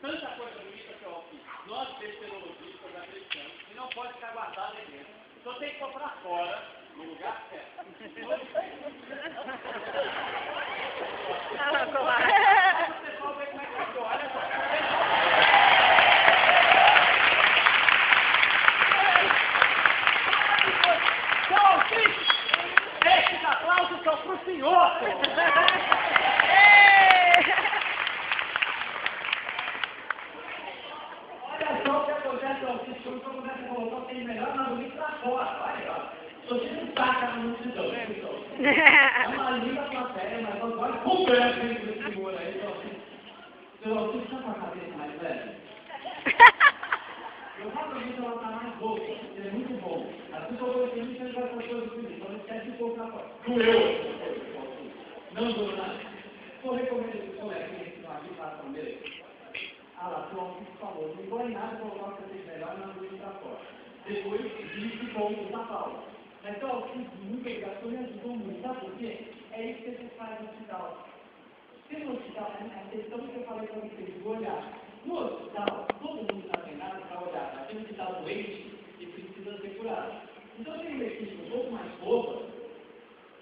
S3: Tanta coisa bonita que eu fiz. Nós, besteirologistas, acreditamos que não pode ficar guardado aí dentro. Só tem que pôr pra fora, no lugar certo. O pessoal vê como é que eu tô. Olha só. Esses aplausos são pro senhor!
S4: Olha só o que acontece ao sistema, quando começa a colocar o tem melhor na bonita pra fora. Olha, ó. Se você não taca na multidão, é uma linda plateia, mas agora conversa entre o senhor aí, seu Alcide está com a cabeça mais leve? Eu realmente ela está mais boa, é muito bom. As pessoas vão dizer que você vai fazer coisas comigo, então esquece de colocar fora. Doeu! Não doeu nada. Eu recomendo que os colegas que estão aqui façam mesmo. Ah lá, o Alcide falou, não dói nada colocar o que você melhor na luz para fora. Depois disse com o da Paula. Mas o Alcide, muito obrigado, você me ajudou muito, sabe por quê? É isso que você faz no hospital. Se no hospital, a questão que eu falei para vocês, de olhar. No hospital, todo mundo está treinado para olhar para aquele que está doente e precisa ser curado. Então tem uma equipe um pouco mais boba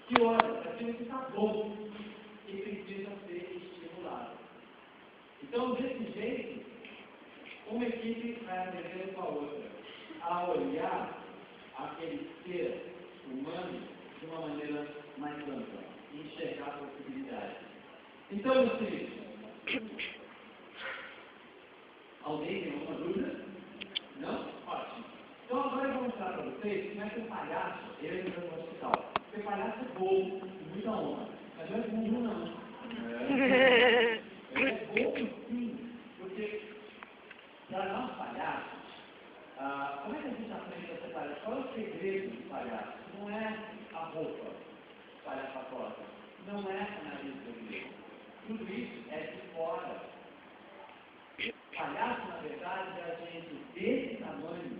S4: que olha para aquele que está bom e precisa ser estimulado. Então, desse jeito, uma equipe vai aprender com a outra a olhar aquele ser humano de uma maneira mais ampla e enxergar possibilidades. Então, meus queridos, alguém tem alguma dúvida? Não? Ótimo. Então agora eu vou mostrar para vocês como é que o palhaço, ele entra no hospital. Porque o palhaço é bobo, com muita honra. Mas não é burro não. Ele é bobo sim. Porque para nós palhaços, como é que a gente aprende a ser palhaço? Qual é o segredo do palhaço? Não é a roupa palhaçatosa. Não é a nariz vermelho. Tudo isso é de fora. Palhaço, na verdade, é a gente desse tamanho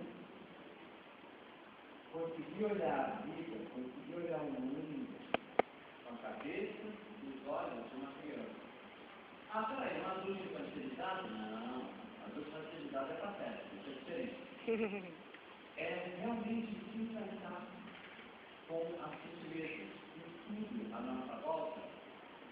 S4: conseguir olhar a vida, conseguir olhar o mundo com a cabeça e os olhos de uma criança. Ah, peraí, um adulto infantilizado? Não, adulto infantilizado é patético, isso é diferente. É realmente encantar com as sutilezas, em tudo à nossa volta,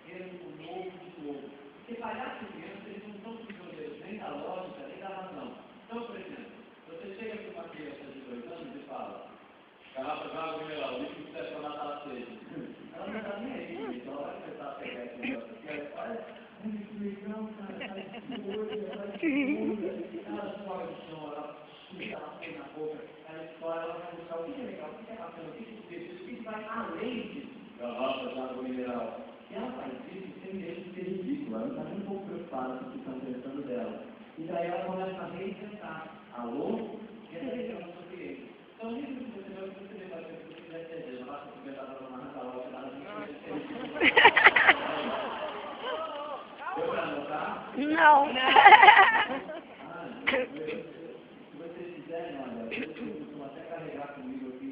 S4: vendo o novo de novo. Porque palhaço e criança, eles não são prisioneiros nem da lógica, nem da razão. Então, por exemplo, você chega para uma criança de 2 anos e fala, fazendo? O que significa? Isso vai além disso. Nossa, já água mineral. E ela faz isso sem medo de ser ridícula. Ela não está nem um pouco preocupada com o que estão pensando dela. E daí ela começa a reinventar. Alô? E essa é uma experiência. Então, o livro que você vai perceber, vai ser o que você quiser entender. Não vai se comentar para tomar na sala, você deu para anotar?
S2: Não.
S4: Se vocês quiserem, olha, vocês costumam até carregar comigo aqui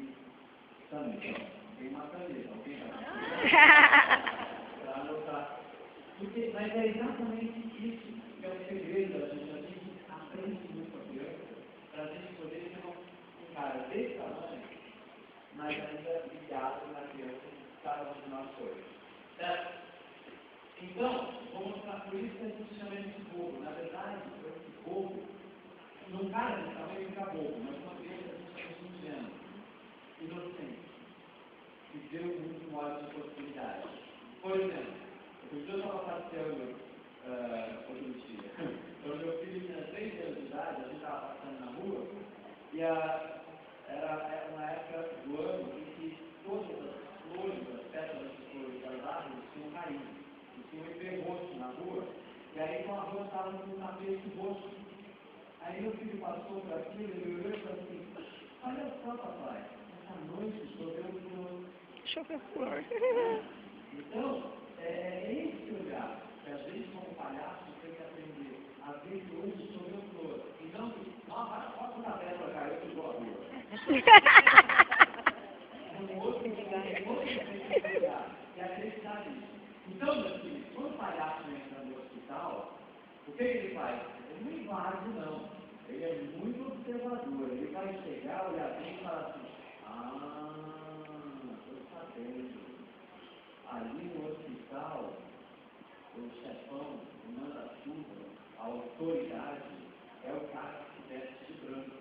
S4: também. Tem uma caneta, alguém para anotar. Mas é exatamente isso que é o segredo da gente. A gente aprende muito com a criança para a gente poder ter um cara desse tamanho, mas ainda ligado na criança que cada uma de nós foi. Certo? Então, vou mostrar por isso que a gente chama ele de bobo. Na verdade, esse bobo, num cara desse tamanho fica bobo, mas uma criança a gente chama de ingênuo, inocente, que deu muito maior de possibilidades. Por exemplo, outro dia eu estava passeando, outro dia, então meu filho tinha 3 anos de idade, a gente estava passando na rua, e era uma época do ano em que todas as flores, as pétalas de flores das árvores tinham caído. Tinha um IP roxo na rua, e aí com a rua estava com um tapete roxo. Aí meu filho passou por aquilo, ele olhou e falou assim, olha só papai, essa noite choveu flor.
S2: Choveu flor.
S4: Então, é esse olhar que a gente como palhaço tem que aprender a ver que hoje choveu flor. E não que, olha quanta tabela caiu que boa rua. Um outro tem que olhar e acreditar nisso. Então, meu filho, quando o palhaço entra no hospital, o que ele faz? Ele não invade, não. Ele é muito observador. Ele vai chegar, olhar bem e falar assim, estou sabendo. Ali no hospital, o chefão, o manda-chuva, a autoridade, é o cara que veste de branco.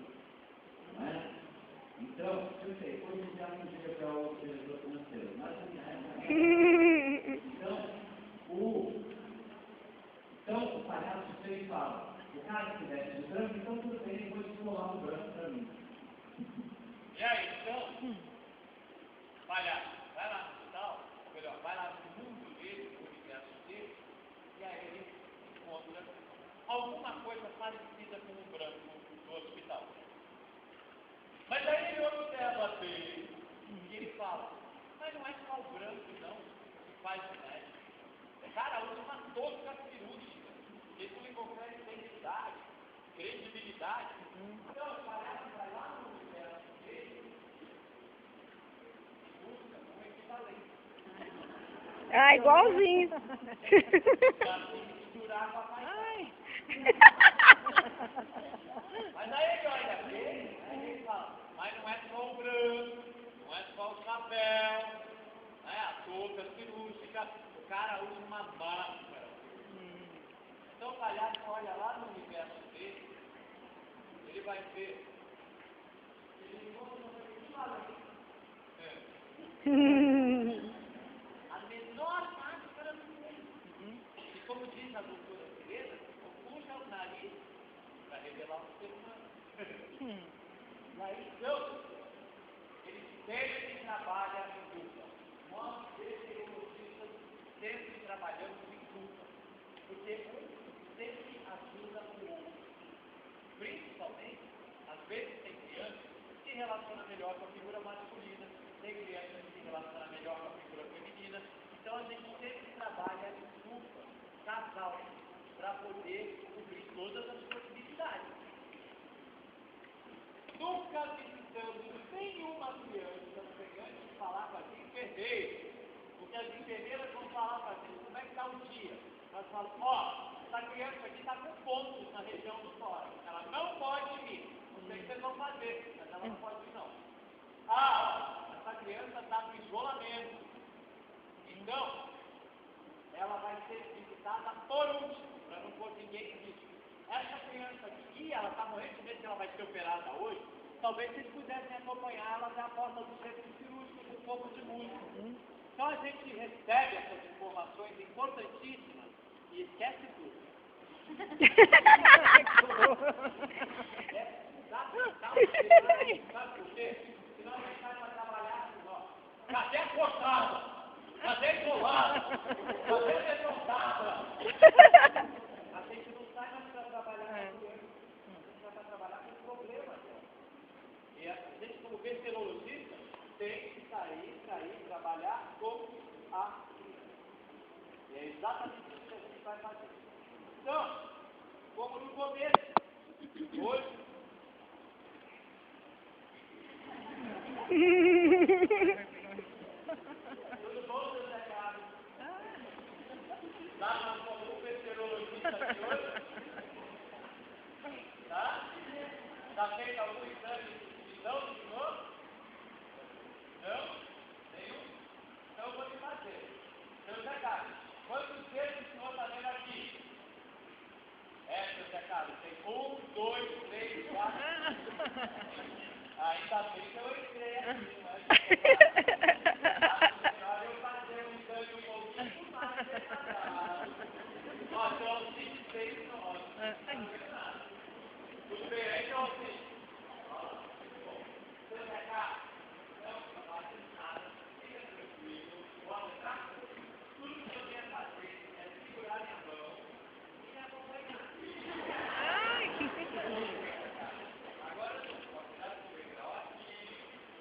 S4: Não é? Então, eu sei, hoje já não diga para o diretor financeiro, mas não é. Então, o palhaço sempre fala, o cara que veste de branco, então tudo bem, depois colocar o branco para mim.
S3: E aí, então, palhaço, vai lá no hospital, ou melhor, vai lá no mundo dele, no universo dele, e aí ele encontra alguma coisa parecida com o branco do hospital. Mas aí ele observa dele, e ele fala, mas não é só o branco não que faz o médico. O cara usa uma touca cirúrgica, isso lhe confere identidade, credibilidade. Então, o palhaço vai lá no universo dele e busca um equivalente.
S2: Ah, igualzinho.
S3: Pra se misturar com a paixão. Mas aí ele olha aqui, aí ele fala, mas não é só o branco, não é só o chapéu, né, a touca cirúrgica, o cara usa uma máscara. Então o palhaço olha lá no universo dele, ele vai ver, ele encontra uma equivalente. A menor máscara do mundo. E como diz a doutora Teresa, puxa o nariz para revelar o ser humano. E aí, então, ele sempre trabalha em dupla. Nós, epidemiologistas, sempre trabalhamos em dupla. Porque um sempre ajuda o outro. Principalmente, às vezes tem crianças que se relacionam melhor com a figura masculina, tem crianças que se relacionam melhor com a figura feminina. Então a gente sempre trabalha em dupla, casal, para poder cobrir todas as possibilidades. Nunca visitamos nenhuma criança pegando de falar com as enfermeiras, porque as enfermeiras vão falar para a gente como é que está o dia. Elas falam, essa criança aqui está com pontos na região do tórax, ela não pode vir, não sei o que vocês vão fazer, mas ela não pode vir não. Essa criança está no isolamento, então ela vai ser visitada por último, para não pôr ninguém nisso. Essa criança aqui, ela está morrendo de medo que ela vai ser operada hoje, talvez vocês pudessem acompanhar ela até a porta do centro cirúrgico com um pouco de música. Então a gente recebe essas informações importantíssimas e esquece tudo. Sabe por quê? Senão a gente vai trabalhar tem que sair para ir trabalhar com a criança. E é exatamente isso que a gente vai fazer. Então, como no começo, hoje, tudo bom, Zé Carlos? Lá na coluna meteorologista de hoje, tá? Está feito algum exame de visão de novo? Não? Nenhum? Então eu vou te fazer. Seu Zé Carlos, quantos dedos o senhor está vendo aqui? Seu Zé Carlos, tem 1, 2, 3, 4. Ainda bem que eu entrei aqui, mas eu fazer um exame um pouquinho mais detalhado. Ó, seu Alcide fez nós. Tudo bem aí, seu Alcide? Bom, seu Zé Carlos, não faça nada, fica tranquilo, pode entrar. Tudo que eu tenho a fazer é segurar minha mão e me acompanhar. Agora eu vou cuidar do legal aqui,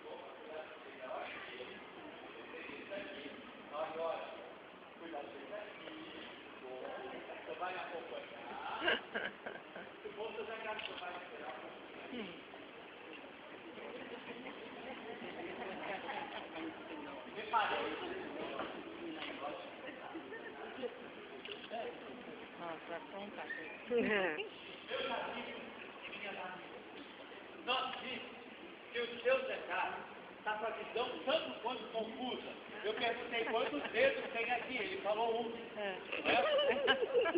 S3: vou cuidar do legal aqui, isso aqui. Agora, cuidar do legal aqui, você vai me acompanhar. Se for, você vai me esperar um pouquinho. Reparei.
S2: Nossa, pronta.
S3: Eu já disse em minhas amigas, nós vimos que o seu Zé Carlos está com a visão tanto quanto confusa. Eu perguntei quantos dedos tem aqui, ele falou 1.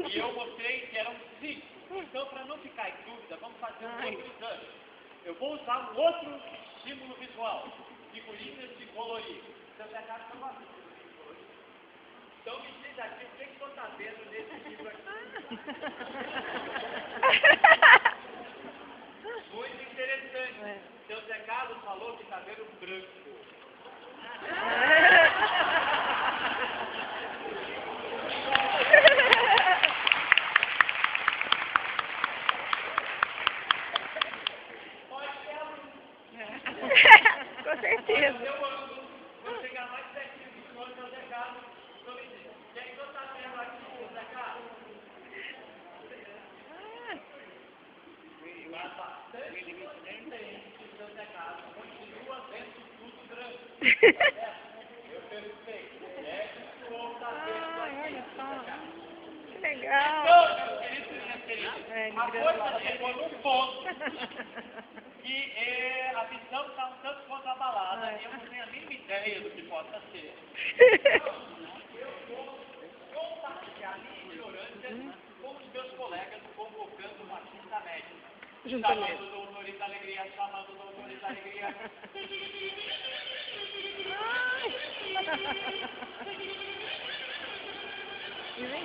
S3: E eu mostrei que eram 5. Então, para não ficar em dúvida, vamos fazer um outro exame. Eu vou usar um outro estímulo visual, figurinhas de colorir. O seu Zé Carlos não gosta de figurinhas de colorir. Então me diz aqui o que você está vendo nesse livro aqui. Muito interessante. Seu Zé Carlos falou que está vendo branco. Pode ser a luz.
S2: Com certeza.
S3: Eu ando, vou chegar mais pertinho do senhor, seu Zé Carlos. Então me diz, o que é que você está vendo aqui, seu Zé Carlos? Mas bastante diferente, seu Zé Carlos. Continua vendo tudo branco. Eu perguntei, é que o senhor está vendo aqui,
S2: Olha só.
S3: seu Zé Carlos?
S2: Que legal.
S3: Então, meus queridos e minhas queridas, a coisa chegou num ponto que a visão está um tanto quanto abalada e eu não tenho a mínima ideia do que possa ser. Então, eu vou compartilhar minha ignorância com os meus colegas convocando uma quinta médica. Chamando o doutor da alegria, chamando o doutor da alegria.
S2: E vem.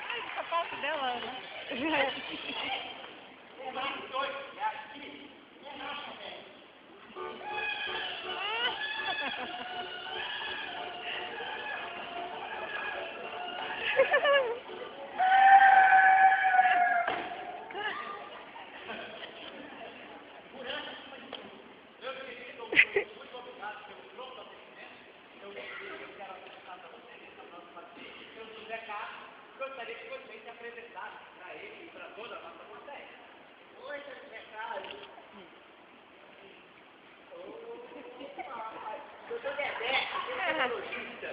S2: Ai, o sapato dela, né?
S3: É aqui. Meu querido doutor, muito obrigado pelo pronto atendimento. Eu quero apresentar para vocês essa nossa paciente, seu José Carlos. Gostaria que você se apresentasse para ele e para toda a nossa plateia. Oi, seu José Carlos. Eu sou Dedé, tecnologista.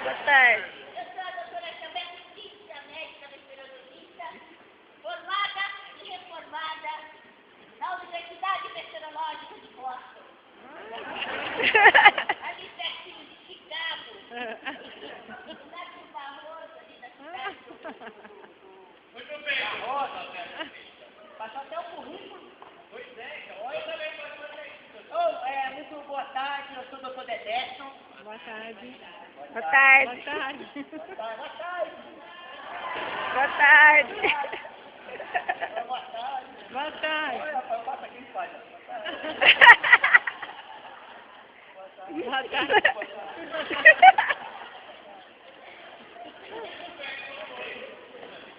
S2: Boa tarde.
S5: Eu sou a doutora Isabel Cíntia, médica meteorologista, formada e reformada na Universidade Meteorológica de Boston, ali pertinho de Chicago, na Barroso, ali na cidade.
S3: Muito bem, Rosa,
S2: Boa tarde.
S6: Boa tarde.
S2: Boa tarde.
S6: Boa tarde.
S2: Boa tarde. Boa tarde.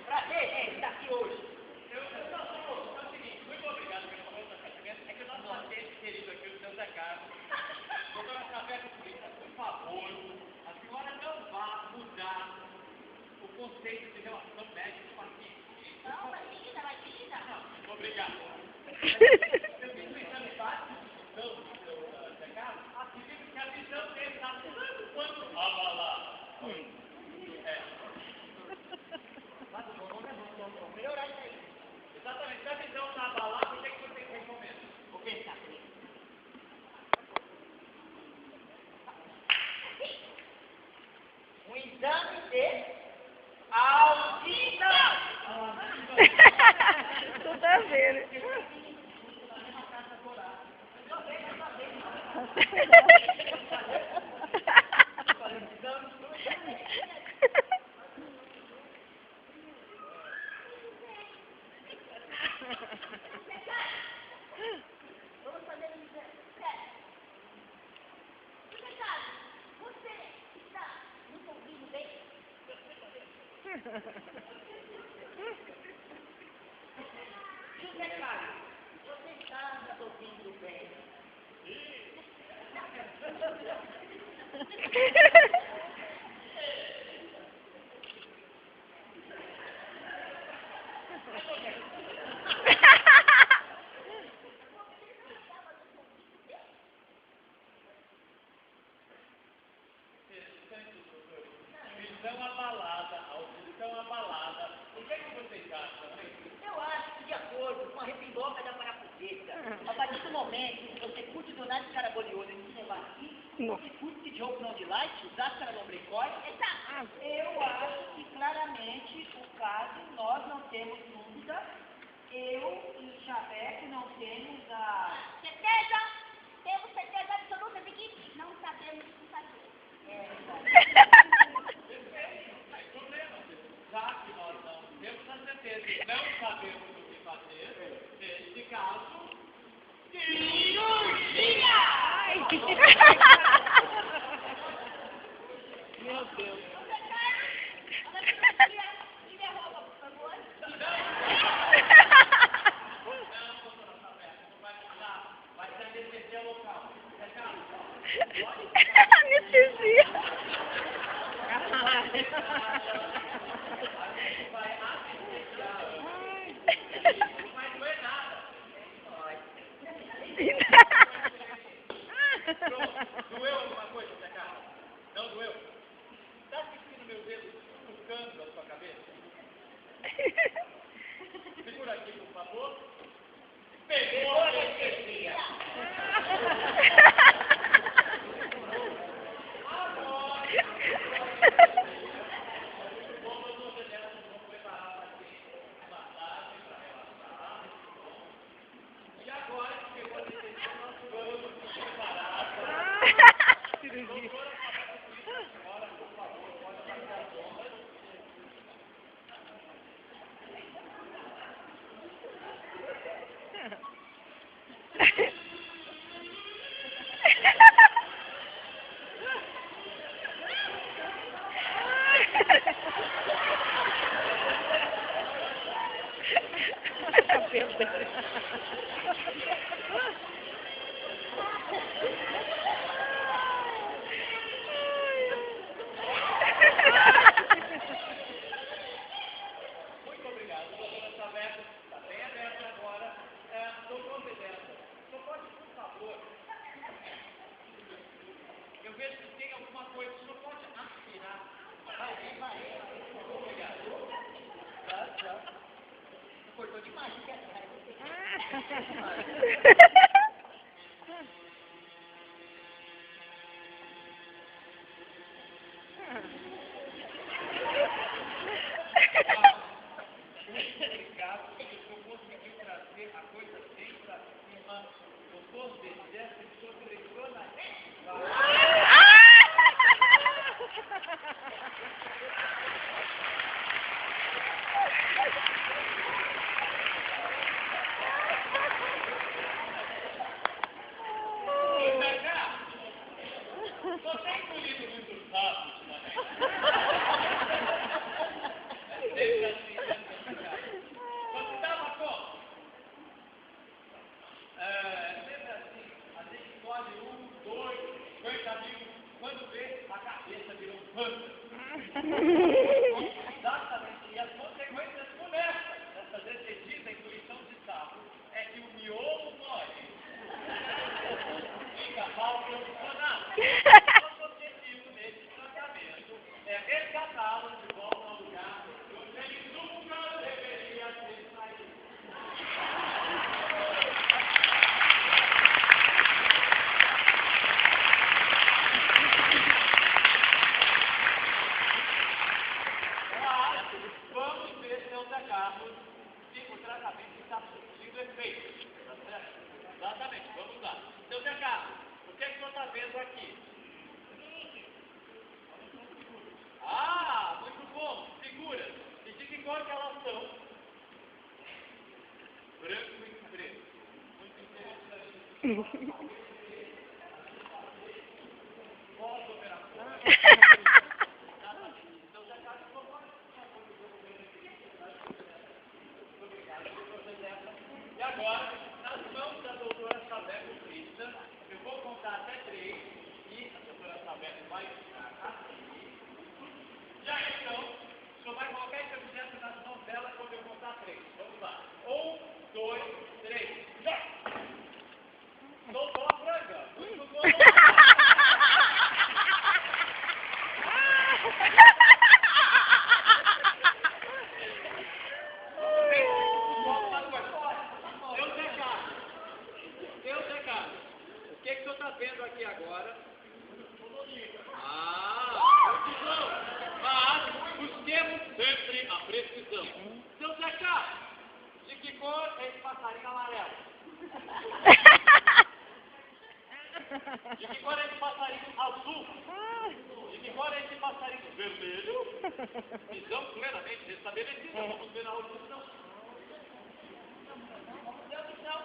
S1: Pra quem está aqui hoje? Eu só é o seguinte, muito obrigado pelo seu reconhecimento. É que o nosso atendente querido aqui, o seu Zé Carlos, doutora Sabeca, por favor, a senhora não vá mudar o conceito de relação médico-paciente.
S5: Não, vai menina.
S1: Não, obrigado. Eu fiz um exame básico do seu Zé Carlos, e digo que a visão dele está tanto quanto abalada.
S5: Melhorar isso aí.
S1: Exatamente, se a visão está abalada, o que você recomenda?
S5: Vou pensar comigo. Um exame de audição.
S6: Tudo a ver.
S5: Vamos fazer um exame. Sério. Secretário, você está nos ouvindo bem? Secretário, você está nos ouvindo bem?
S1: Visão abalada, audição abalada. O que vocês acham?
S5: Eu acho que, de acordo com a repimboca da parafuseta, a partir do momento que você curte do nada carabolioso e se levar aqui, você curte de roupa não de light, usar carabombricóide, exato. Eu acho que claramente o caso, nós não temos dúvida, eu e o Chaveco não temos a...
S7: Certeza? Temos certeza absoluta de que não sabemos o que fazer.
S1: Já que nós não temos a certeza e não sabemos o que fazer, neste caso, cirurgia!
S2: Meu Deus.
S7: Tire a roupa, por favor.
S1: Não, doutora Sabeca, não vai precisar. Vai ser anestesia local. É caro?
S6: Anestesia.
S1: Vai anestesiar. Não vai doer nada. Pronto. Doeu alguma coisa, Zé Carlos? Não doeu? Está sentindo meu dedo tocando a sua cabeça? Segura aqui, por favor. Pegou a anestesia. E agora que chegou a anestesia, nós vamos nos preparar para
S2: Cirurgia.
S1: por favor, pode abaixar as ondas.
S2: Meu Deus.
S1: Muito obrigado, doutora Sabeca. Está bem aberta agora. Doutor Bedelta, só pode, por favor. Eu vejo que tem alguma coisa, só pode aspirar. Vai. Muito obrigado. Já. Cortou demais, não quer? Obrigado, porque o senhor conseguiu trazer a coisa bem para cima. Doutor Bedelta, o senhor seleciona. Exatamente. E as consequências começam. Dessa vez que diz a intuição de sapo é que o miolo mole fica mal funcionado. Nosso objetivo nesse tratamento é resgatá-lo de volta ao lugar onde ele nunca deveria ter saído. Vamos ver, seu Zé Carlos, se o tratamento está surtindo efeito. Tá certo? Exatamente, vamos lá. Seu Zé Carlos, o que é que o senhor está vendo aqui? Ah, muito bom. Figuras. E de que cor que elas são? Branco e preto. Muito interessante. Posso ver a cor? E agora, nas mãos da doutora Sabeco Crista, eu vou contar até 3 e a doutora Sabeco vai ficar assim. Já então, o senhor vai colocar esse objeto nas mãos dela quando eu contar 3. Vamos lá. 1, 2, 3. Já! Soltou a franga. Muito bom. O que o senhor está vendo aqui agora? Mas busquemos sempre a precisão. Seu Zé Carlos, de que cor é esse passarinho amarelo? De que cor é esse passarinho azul? De que cor é esse passarinho vermelho? Visão plenamente restabelecida. Vamos ver na audição. Vamos ver a audição.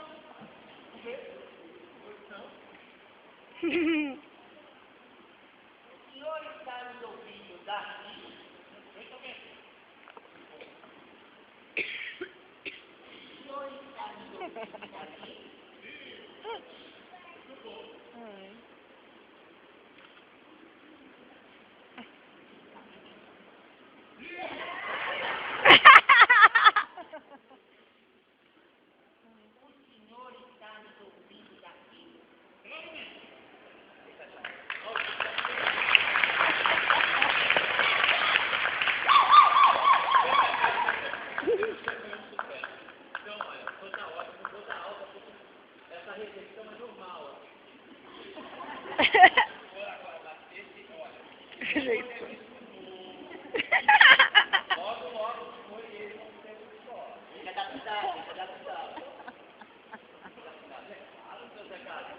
S1: Vamos ver.
S5: O senhor está nos ouvindo daqui?
S1: Muito bem.
S5: O senhor está nos ouvindo daqui?
S1: Muito bom.
S5: O senhor está nos ouvindo daqui?
S1: Então, olha, vou dar ótimo, vou dar alta, porque essa refeição é normal. Agora, esse, olha. Logo, foi ele não tem só.
S5: Fica adaptado, fica adaptado.
S1: Claro, seu Zé Carlos.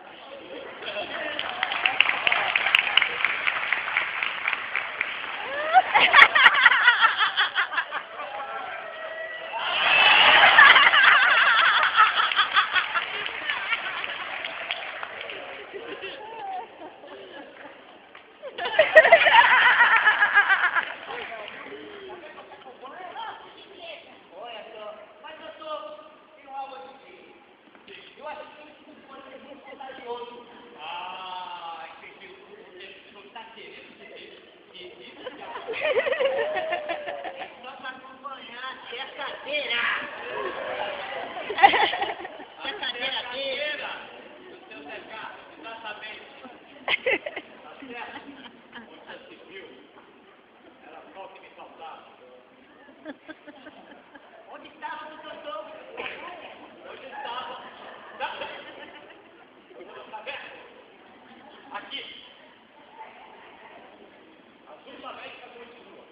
S5: Olha só, mas doutor, tenho algo a dizer. Eu acho que isso pode ser muito contagioso.
S1: Ah, entendi o que o senhor está querendo dizer. Que isso
S5: É só para acompanhar essa cadeira. Essa cadeira dele.
S1: o seu Zé Carlos, exatamente. Tá certo? Você se viu? Era só o que me faltava.
S5: Onde estava o doutor?
S1: Onde estava? Tá vendo? Aqui. A sua médica continua. O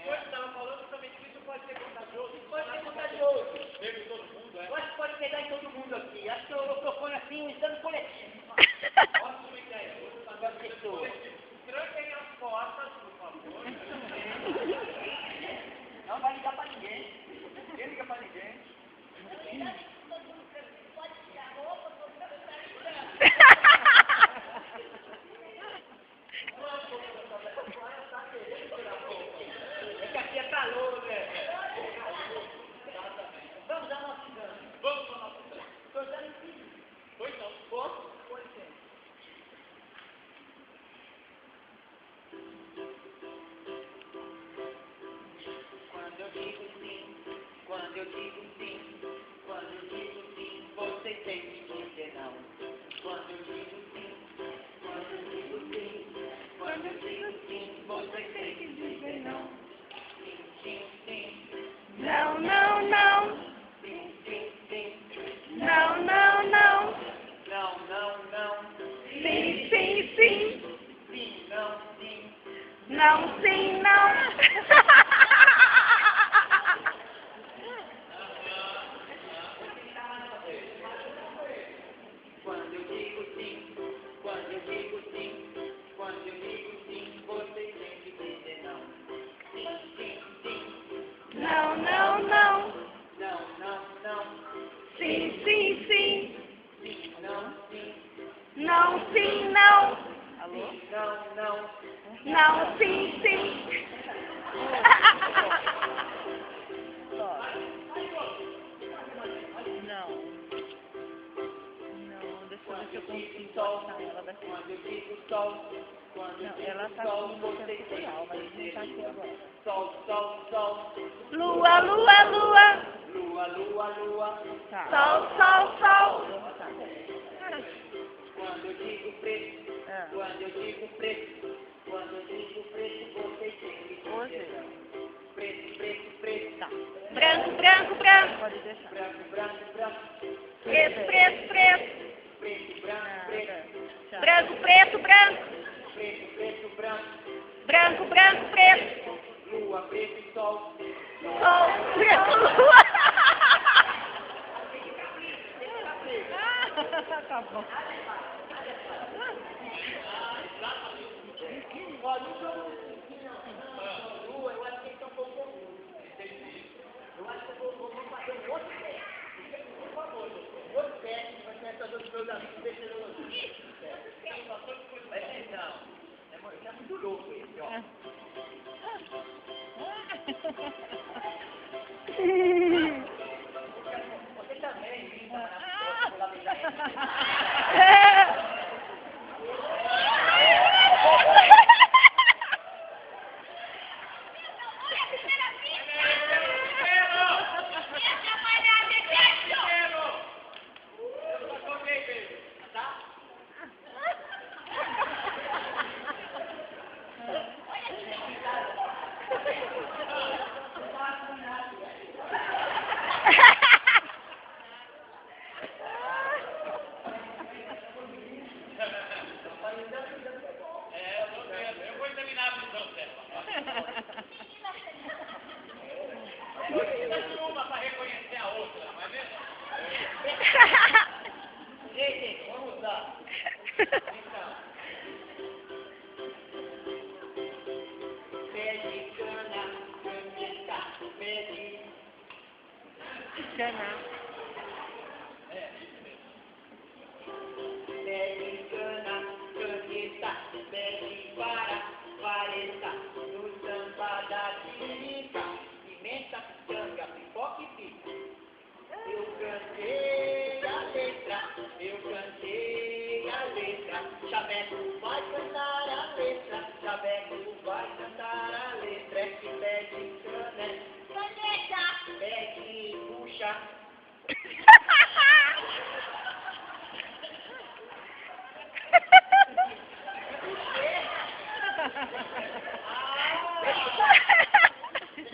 S1: senhor estava falando também que isso pode ser contagioso.
S5: Pode ser contagioso.
S1: Pega em todo mundo, é?
S5: Eu acho que pode pegar em todo mundo aqui. Acho que eu proponho assim um exame coletivo.
S1: Ótima ideia.
S5: Para as pessoas.
S1: Tranquem as portas, por favor.
S5: Não vai ligar para ninguém. Ninguém liga para ninguém.
S7: Pode tirar a roupa, porque eu
S5: É que aqui é calor, né? Vamos ao nosso exame.
S1: Vamos ao nosso exame.
S5: Estou dando filho.
S1: Pois não.
S5: Pode? Quando eu digo sim, você tem que dizer não. Quando eu digo sim, você tem que dizer não. Sim, sim, sim.
S6: Não, não, não.
S5: Sim, sim, sim.
S6: Não, não, não.
S5: Não, não, não.
S6: Sim, sim, sim.
S5: Sim, não, sim.
S6: Não, sim, não.
S5: Quando eu digo sim, você tem que dizer não. Sim, sim, sim.
S6: Não, não, não.
S5: Não, não, não.
S6: Sim, sim, sim.
S5: Sim, não, sim.
S6: Não, sim, não.
S5: Sim, não, não.
S6: Não, sim, sim.
S5: Quando eu digo sol, quando eu digo sol, quando eu digo sol, você tem que dizer sol, sol, sol.
S6: Lua, lua, lua.
S5: Lua, lua, lua.
S6: Sol, sol, sol.
S5: Quando eu digo preto, quando eu digo preto, você tem que dizer preto, preto, preto.
S6: Branco, branco, branco.
S5: Branco, branco, branco.
S6: Preto, preto, preto.
S5: Preto, branco, preto.
S6: Branco, preto, branco.
S5: Preto, preto, branco.
S6: Branco, branco, preto.
S5: Lua, preto e sol.
S6: Sol, preto, lua.
S2: Tá bom.
S5: Lua, eu acho que eles estão um pouco confusos. Eu acho que eu vou fazer um outro teste. Por favor, outro teste, vai ser essa dos meus amigos meteorologistas. Não, é muito louco esse, ó. Você também, linda, eu vou examinar a visão dela. Precisa de uma para reconhecer a outra, não é mesmo? Gente, vamos lá. Então. Pé de cana, caneta, pé de
S6: Cana.
S5: Pé de cana, caneta, pé de vara, vareta, no samba da tiririca, pimenta, pitanga, pipoca e pica. Eu cantei a letra, Chaveco vai cantar a letra, Chaveco vai cantar a letra, é que pé de cana, caneta, pé de bucha.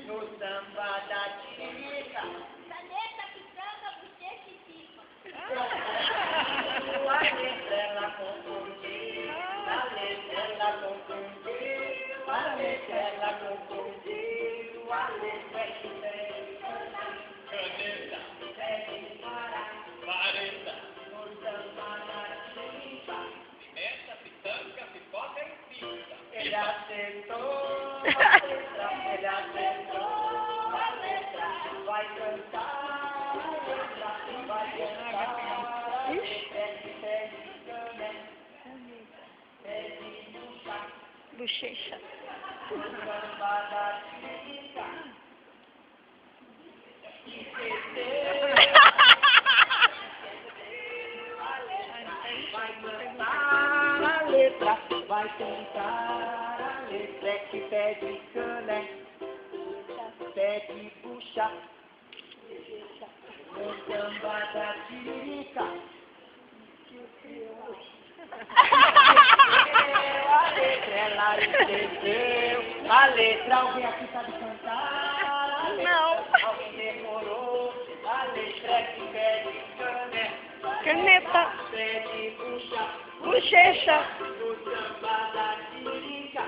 S5: No samba da tiririca,
S7: Caneta, pitanga, bochecha e pipa.
S5: a letra ela confundiu, a letra ela confundiu, a letra ela confundiu, a letra é que tem caneta, pé de vara, vareta, no samba da tiririca, pimenta, pitanga, pipoca e pica. Ele acertou a letra, vai cantar a letra, vai cantar a letra, pé de bucha,
S6: Bochecha.
S5: samba da tiririca, vai cantar a letra, que pé de cana, pé de bucha, No samba da Tiririca. A letra ela esqueceu. A letra alguém aqui sabe cantar. A letra,
S6: Não.
S5: alguém demorou. A letra é que pede caneta.
S6: Caneta.
S5: Pede puxa.
S6: Bochecha.
S5: No samba da Tiririca.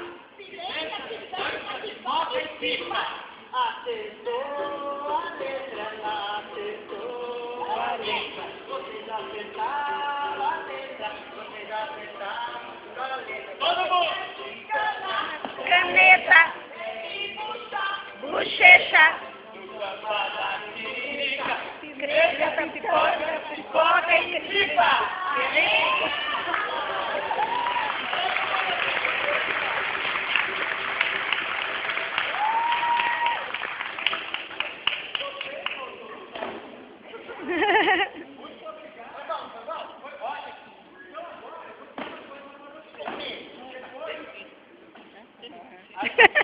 S5: Nova e pipa. Acertou a letra, ela acertou a letra. Vocês acertaram a letra. Vocês acertaram a letra.
S3: Todo mundo!
S6: Caneta. Bochecha.
S3: No samba da Tiririca.
S6: Caneta, pipoca e pipa.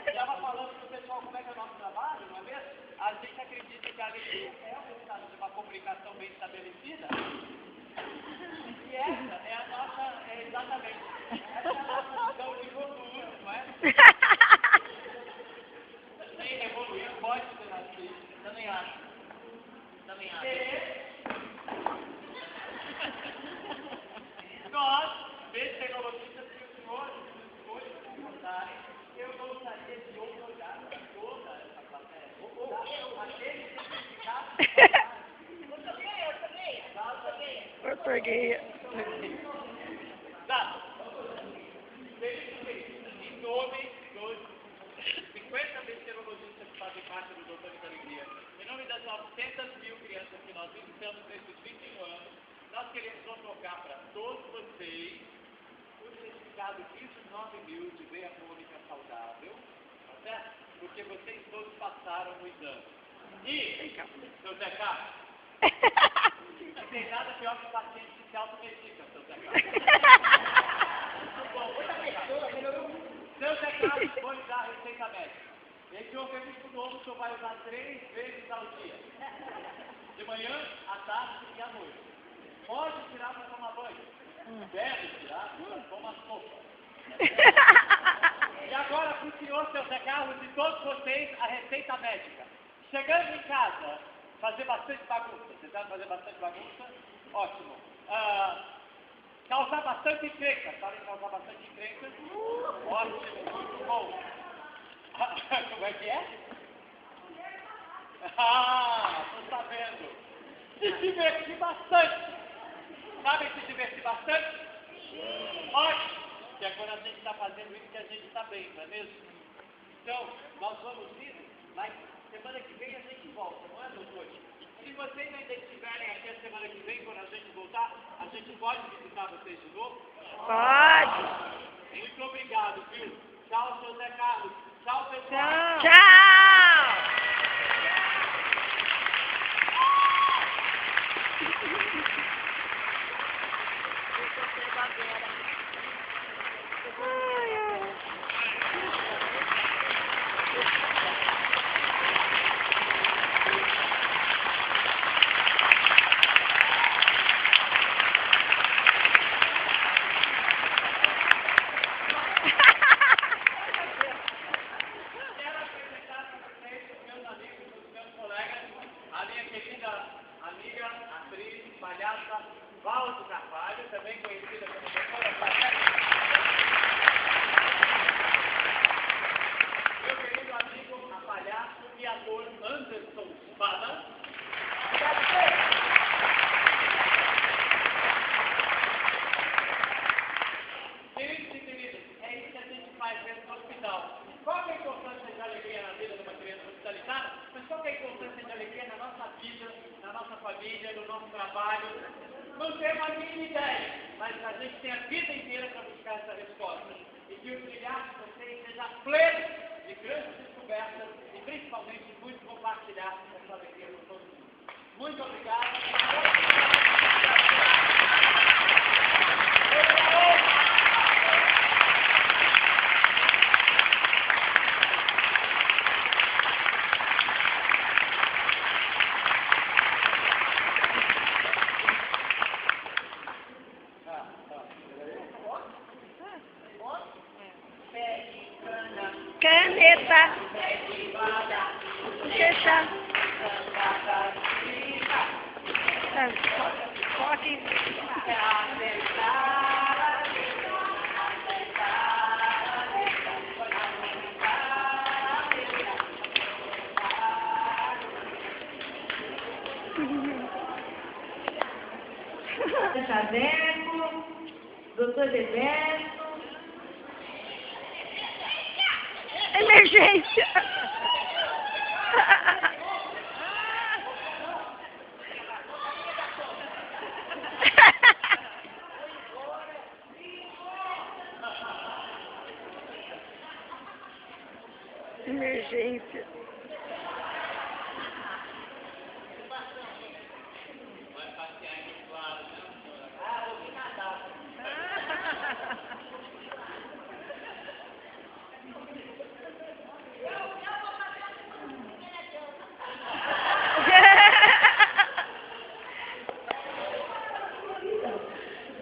S3: Estava falando para o pessoal como é que é o nosso trabalho, não é mesmo? A gente acredita que a alegria é o resultado de uma comunicação bem estabelecida. E essa é a nossa, exatamente, essa é a nossa visão de evoluir, não é? Sem evoluir pode ser assim.
S5: Também acho. Também acho.
S3: Nós, desde tecnologistas que os senhores me contarem, eu gostaria de olhar para toda essa plateia. Aquele certificado.
S6: Português.
S3: Tá. Em nome dos 50 meteorologistas que fazem parte do Doutores da Alegria, em nome das 900 mil crianças que nós visitamos nesses 21 anos, nós queremos otorgar para todos vocês o certificado 19.000 de veia crônica saudável, tá certo? Porque vocês todos passaram o exame. E, seu Zé Carlos, não tem nada pior que o paciente que se automedica, seu Zé Carlos. Muito bom, seu Zé Carlos, vou lhe dar a receita médica. Esse organismo novo o senhor vai usar 3 vezes ao dia. De manhã, à tarde e à noite. Pode tirar para tomar banho. Deve tirar para tomar sopa. E agora para o senhor, seu Zé Carlos, e todos vocês, a receita médica. Chegando em casa, fazer bastante bagunça. Você sabe fazer bastante bagunça? Ótimo. Causar bastante encrenca. Sabem causar bastante encrenca? Ótimo, muito bom. Como é que é? Tô sabendo. Se divertir bastante. Sabem se divertir bastante? Ótimo. Que é quando a gente está fazendo isso que a gente está bem, não é mesmo? Então, nós vamos ir, mas semana que vem a gente volta, não é, doutor? Se vocês ainda estiverem aqui a semana que vem, quando a gente voltar, a gente pode visitar vocês de novo?
S6: Pode.
S3: Muito obrigado, viu? Tchau, seu Zé Carlos. Tchau, pessoal.
S6: Tchau.
S3: Valdo Carvalho, também conhecida como doutora Platéia. Meu querido amigo, a palhaço e ator Anderson Spada. Queridos e queridas, é isso que a gente faz dentro do hospital. Qual é a importância de alegria na vida de uma criança hospitalizada? Mas qual é a importância de alegria na nossa vida, na nossa família, no nosso trabalho? Não temos a mínima ideia, mas a gente tem a vida inteira para buscar essa resposta. E que o brilhar de vocês seja pleno de grandes descobertas e principalmente muito compartilhar essa alegria com todo mundo. Muito obrigado.
S6: Deixa. Coloque.
S8: Chaveco, doutor Bebeto.
S6: Emergência. Emergência.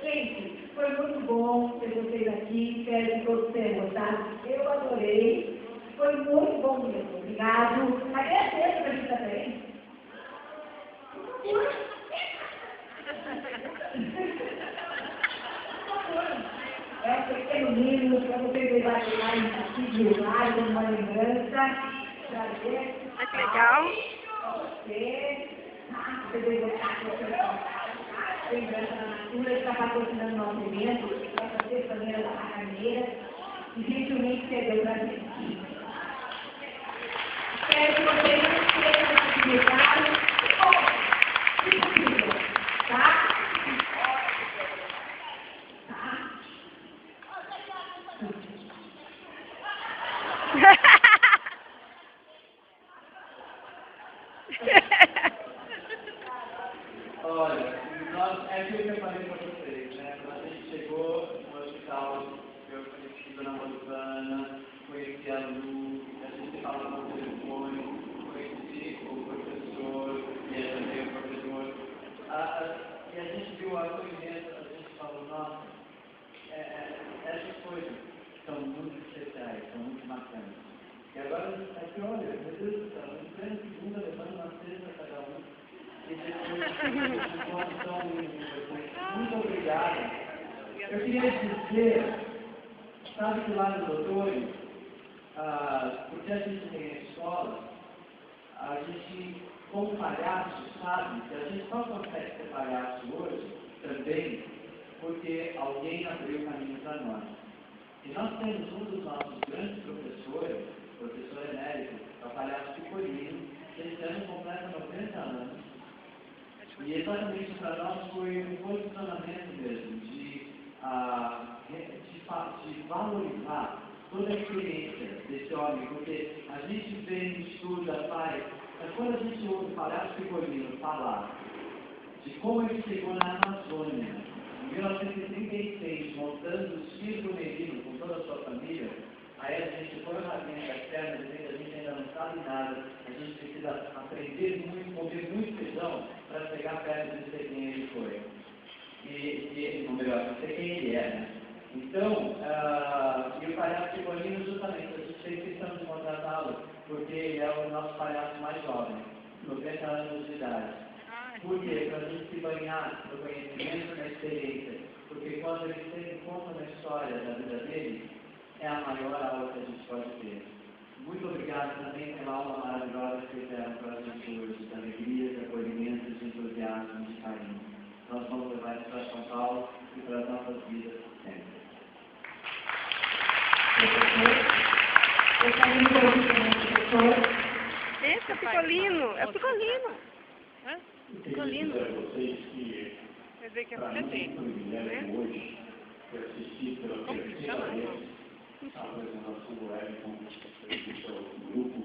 S8: Gente, foi muito bom ter vocês aqui, espero que todos tenham gostado. Eu adorei, foi muito bom mesmo. Obrigado. Agradeço a gente também. É um pequeno livro para vocês levarem lá em Castilho, lá, uma lembrança. Prazer.
S6: Que legal.
S8: Você deve gostar de você. Lembrança da Natura, está patrocinando nosso evento, essa sexta-feira da Carneira, e gentilmente cedeu para a gente. Espero que vocês tenham facilitado, se possível, tá?
S4: Olha, é aquilo que eu falei para vocês, né? Quando a gente chegou no hospital, eu conheci a Dona Rosana, conheci a Lu, a gente falava no telefone, conheci o professor, e também o professor. E a gente viu o acolhimento, a gente falou, nossa, essas coisas são muito especiais, são muito marcantes. E agora a gente está aqui, olha, meu Deus do céu, em plena segunda, levando uma cesta cada um. Muito obrigado. Eu queria dizer, sabe que lá no doutor, porque a gente tem a escola, a gente, como palhaço, sabe que a gente só consegue ser palhaço hoje também porque alguém abriu o caminho para nós. E nós temos um dos nossos grandes professores, professor emérito, o palhaço Picolino, que esse ano completa 90 anos. E exatamente para nós foi um posicionamento mesmo, de valorizar toda a experiência desse homem, porque a gente vem, estuda, faz, mas quando a gente ouve o palhaço Picolino falar de como ele chegou na Amazônia, em 1936, montando o Circo Merino com toda a sua família, aí a gente foi na frente das pernas e a gente ainda não sabe nada, a gente precisa aprender muito, mover muito tesão para chegar perto de ser quem ele foi. Ou melhor, de ser quem ele é, né? Então, e o palhaço Picolino, justamente, a gente fez questão de contratá-lo, porque ele é o nosso palhaço mais jovem, 90 anos de idade. Por quê? Para a gente se banhar no conhecimento e na experiência. Porque quando ele sempre conta uma história da vida dele, é a maior aula que a gente pode ter. Muito obrigado também pela aula maravilhosa que fizeram para a gente hoje, de alegria, de acolhimento, de entusiasmo, de carinho. Nós vamos levar isso para São Paulo e para as nossas vidas sempre.
S6: Esse é o Picolino, é o Picolino. Picolino.
S9: Eu queria dizer a vocês que, para mim, é um privilégio hoje de assistir pela terceira vez a apresentação do Wellington do seu grupo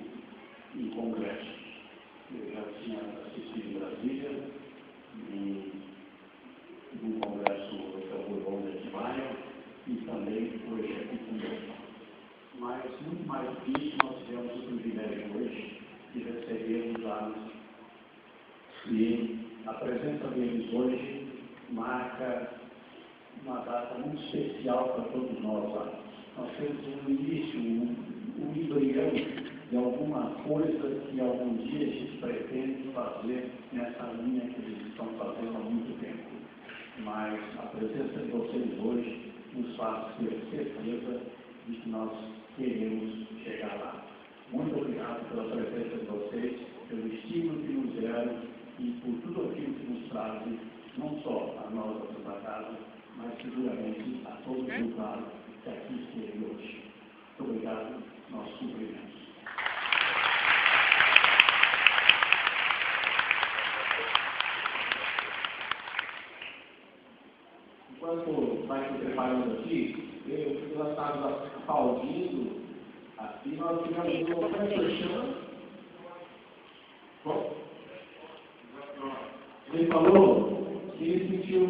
S9: em congresso. Eu já tinha assistido em Brasília, num congresso da Bourbon de Atibaia, e também hoje aqui conosco. Mas, muito mais do que isso, nós tivemos o privilégio hoje de recebermos alunos. E a presença deles hoje marca uma data muito especial para todos nós lá. Nós temos um início, um embrião de alguma coisa que algum dia a gente pretende fazer nessa linha que eles estão fazendo há muito tempo. Mas a presença de vocês hoje nos faz ter certeza de que nós queremos chegar lá. Muito obrigado pela presença de vocês, pelo estímulo que nos deram e por tudo aquilo que nos trazem, não só a nós da casa, mas seguramente a todos os lados que aqui esteve hoje. Muito obrigado, nossos cumprimentos.
S10: Enquanto vai se preparando aqui, nós estávamos aplaudindo, assim nós tivemos uma conversão. Bom, ele falou que ele sentiu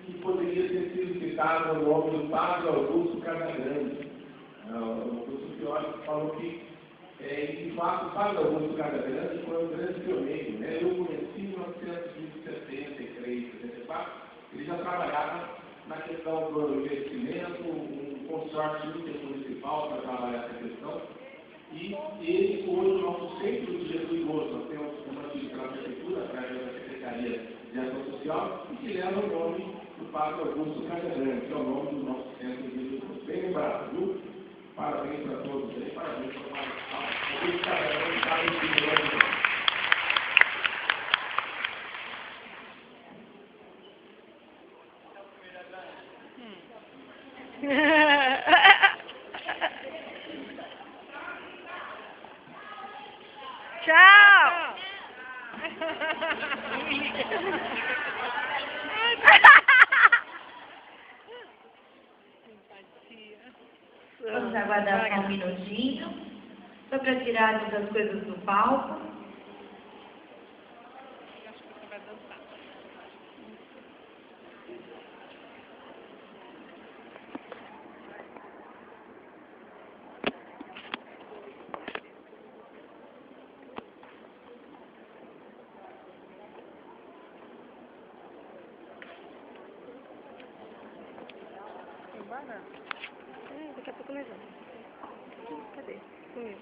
S10: que poderia ter sido citado o nome do padre Augusto Casagrande. O Augusto Fiore falou que, de fato, o padre Augusto Casagrande foi um grande pioneiro, né? Eu o conheci em 1973, 74, ele já trabalhava na questão do investimento, um consórcio intermunicipal para trabalhar essa questão. E ele, hoje, o nosso centro de Jesus, nós temos uma pela prefeitura, através da Secretaria de Ação Social, e que leva o nome do padre Augusto Casagrande, que é o nome do nosso centro de Jesus. Bem lembrado, viu? Parabéns para todos aí, parabéns para o padre Augusto Casagrande, parabéns para todos.
S6: Tchau!
S8: Vamos aguardar só um minutinho, só para tirar as coisas do palco.
S6: Daqui a pouco nós vamos. Cadê? Sumiu.